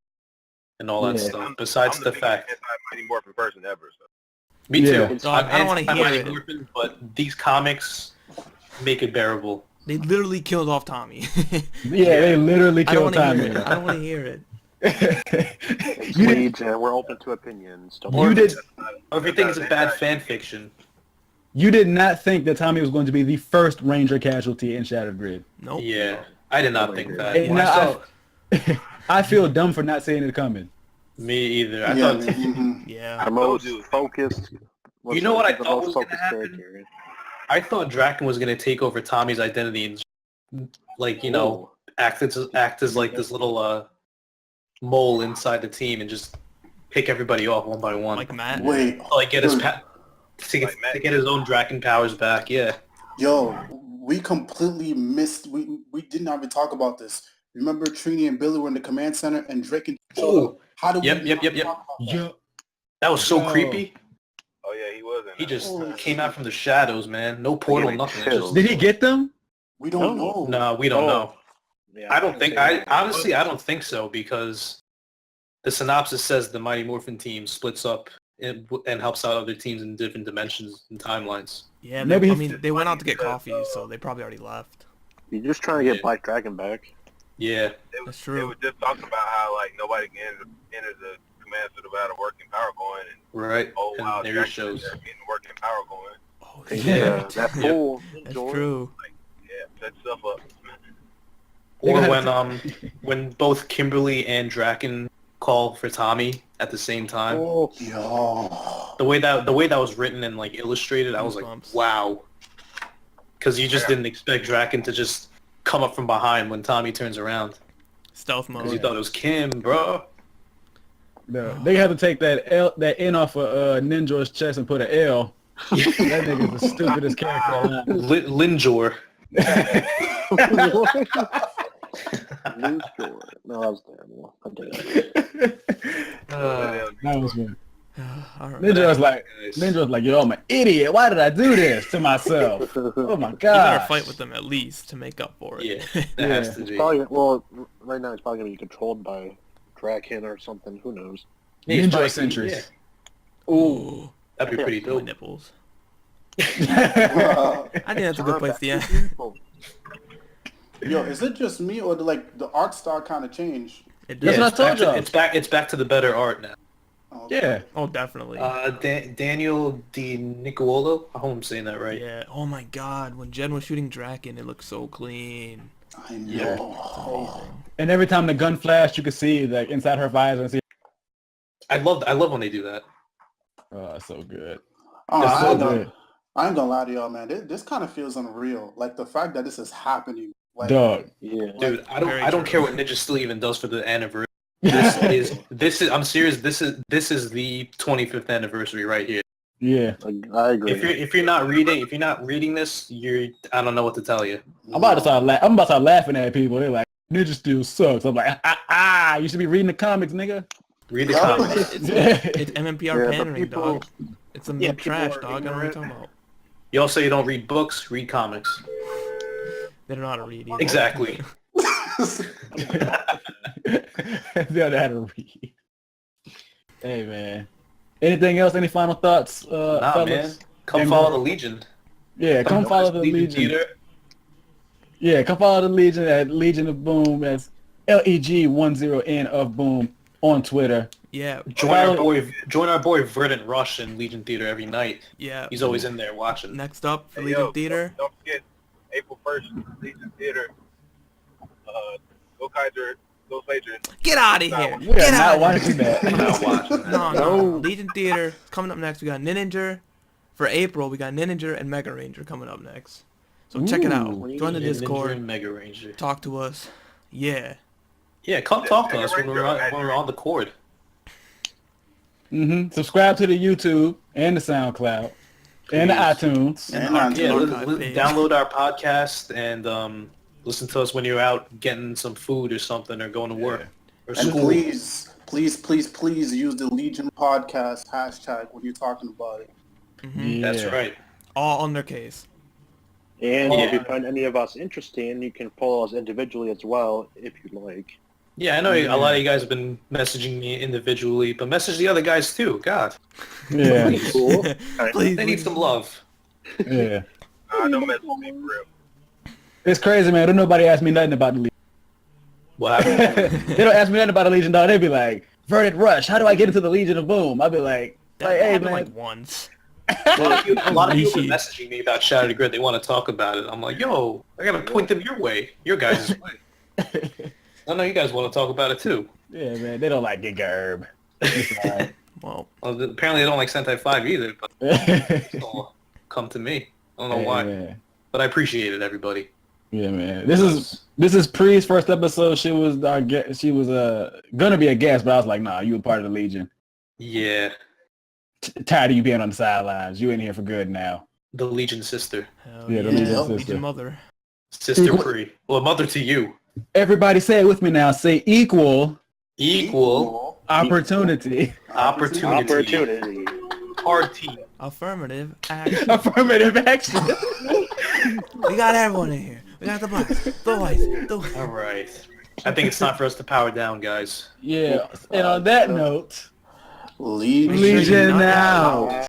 and all that stuff. Besides the fact. Mighty Morphin person ever, so. Me too. I don't want to hear it. Morphin, but these comics make it bearable. They literally killed off Tommy. Yeah, they literally killed Tommy. I don't want to hear it. We're open to opinions. Everything is a bad fan fiction. You did not think that Tommy was going to be the first Ranger casualty in Shattered Grid. Nope. Yeah, I did not think that. And now I feel dumb for not seeing it coming. Me either. I Yeah, thought. Yeah. The most focused. You know what I thought was going to happen? I thought Draken was going to take over Tommy's identity and, like, you know, act as like this little mole inside the team and just pick everybody off one by one. Like Matt. Wait. Like get his to get his own Draken powers back. Yeah. Yo, we completely missed. We did not even talk about this. Remember Trini and Billy were in the command center and Drake and how did we Yep. talk about that? That was so creepy. Oh yeah, he was. He just came out from the shadows, man. No portal, nothing. Did he get them? We don't know. No, we don't know. Yeah, I don't think. I don't think so because the synopsis says the Mighty Morphin team splits up and helps out other teams in different dimensions and timelines. Yeah, they went out to get coffee, so they probably already left. You're just trying to get Black Dragon back. Yeah, that's true. They were just talking about how like nobody can enter the command center without a working power going, and right. Oh and wow, there it shows. Getting working power going. Oh yeah, that's cool. That's true. Like, yeah, set stuff up. Or when both Kimberly and Draken call for Tommy at the same time. Oh, yo. The way that was written and like illustrated, I was like, wow. Because you just didn't expect Draken to just come up from behind when Tommy turns around. Stealth mode. Because you thought it was Kim, bro. No, they had to take that N off of Ninja's chest and put an L. That nigga's the stupidest character alive. Linjor. No, that was terrible. I did it. That was good. Right. Ninja was like, yo, I'm an idiot. Why did I do this to myself? Oh my god. You better fight with them at least to make up for it. Yeah, that has to be. Right now it's probably gonna be controlled by Draken or something. Who knows? Ninja Centuries. Yeah. Ooh, that'd be pretty dope. My nipples. I think that's a good place to end. Yo, is it just me or the art style kind of changed? That's what I told you. It's back to the better art now. Yeah. Oh, definitely. Daniel Di Nicuolo. I hope I'm saying that right. Yeah. Oh my God. When Jen was shooting Draken, it looked so clean. I know. And every time the gun flashed, you could see like inside her visor and see. I love when they do that. Oh, so good. Oh, it's so good. I ain't gonna lie to y'all, man. This kind of feels unreal. Like the fact that this is happening. Like, Dog. Yeah. Dude, I don't care what Ninja Steel even does for the anniversary. This is I'm serious. This is the 25th anniversary right here. Yeah, I agree. If you're not reading this, I don't know what to tell you. I'm about to start laughing at people. They're like, Ninja Steel sucks. I'm like, you should be reading the comics, nigga. Read the comics. It's MMPR pandering, people, dog. It's some trash, dog. I don't know what you're talking about. You all say you don't read books, read comics. They don't know how to read either. Exactly. They don't know how to read. Hey, man. Anything else? Any final thoughts, fellas? Man. Come follow the Legion. Yeah, come follow the Legion. Yeah, come follow the Legion at Legion of Boom. That's LEG10N of Boom on Twitter. Yeah. Join our boy Verdant Rush in Legion Theater every night. Yeah. He's always in there watching. Next up for Legion Theater. Don't forget, April 1st, Legion Theater. Go Kaiser, go Slater. Get out of here. Get out of here. I'm not watching that. No. Legion Theater. Coming up next, we got Ninja. For April, we got Ninja and Mega Ranger coming up next. So check it out. Join the Discord. Ninja and Mega Ranger. Talk to us. Yeah. Yeah, come talk to us when we're on the court. Subscribe to the YouTube and the SoundCloud and the iTunes. Download our podcast and listen to us when you're out getting some food or something or going to work or and school. please use the Legion Podcast hashtag when you're talking about it. Yeah. That's right. All on their case. And if you find any of us interesting, you can follow us individually as well if you'd like. Yeah, I know a lot of you guys have been messaging me individually, but message the other guys too. God. Yeah. Cool. Please. They need some love. Yeah. Don't mess with me for real. It's crazy, man. Don't nobody ask me nothing about the Legion. What happened? They don't ask me nothing about the Legion, dog. They be like, Verdant Rush, how do I get into the Legion of Boom? I'll be like hey, happened man. like once. A lot of people have been messaging me about Shattered Grid. They want to talk about it. I'm like, yo, I got to point them your way. Your guys' way. I know you guys want to talk about it too. Yeah, man. They don't like Giga Herb. Well, apparently they don't like Sentai 5 either, but still come to me. I don't know why. Man. But I appreciate it, everybody. Yeah, man. This is Pre's first episode. She was gonna be a guest, but I was like, nah, you a part of the Legion. Yeah. Tired of you being on the sidelines. You in here for good now. The Legion sister. hell Yeah, the Legion sister. Legion mother. Sister Pre. Well, mother to you. Everybody say it with me now. Say equal opportunity. Opportunity. Party. Affirmative action. Affirmative action. We got everyone in here. We got the blacks, the whites, the... All right. I think it's time for us to power down, guys. Yeah. And on that note, Legion Legion out.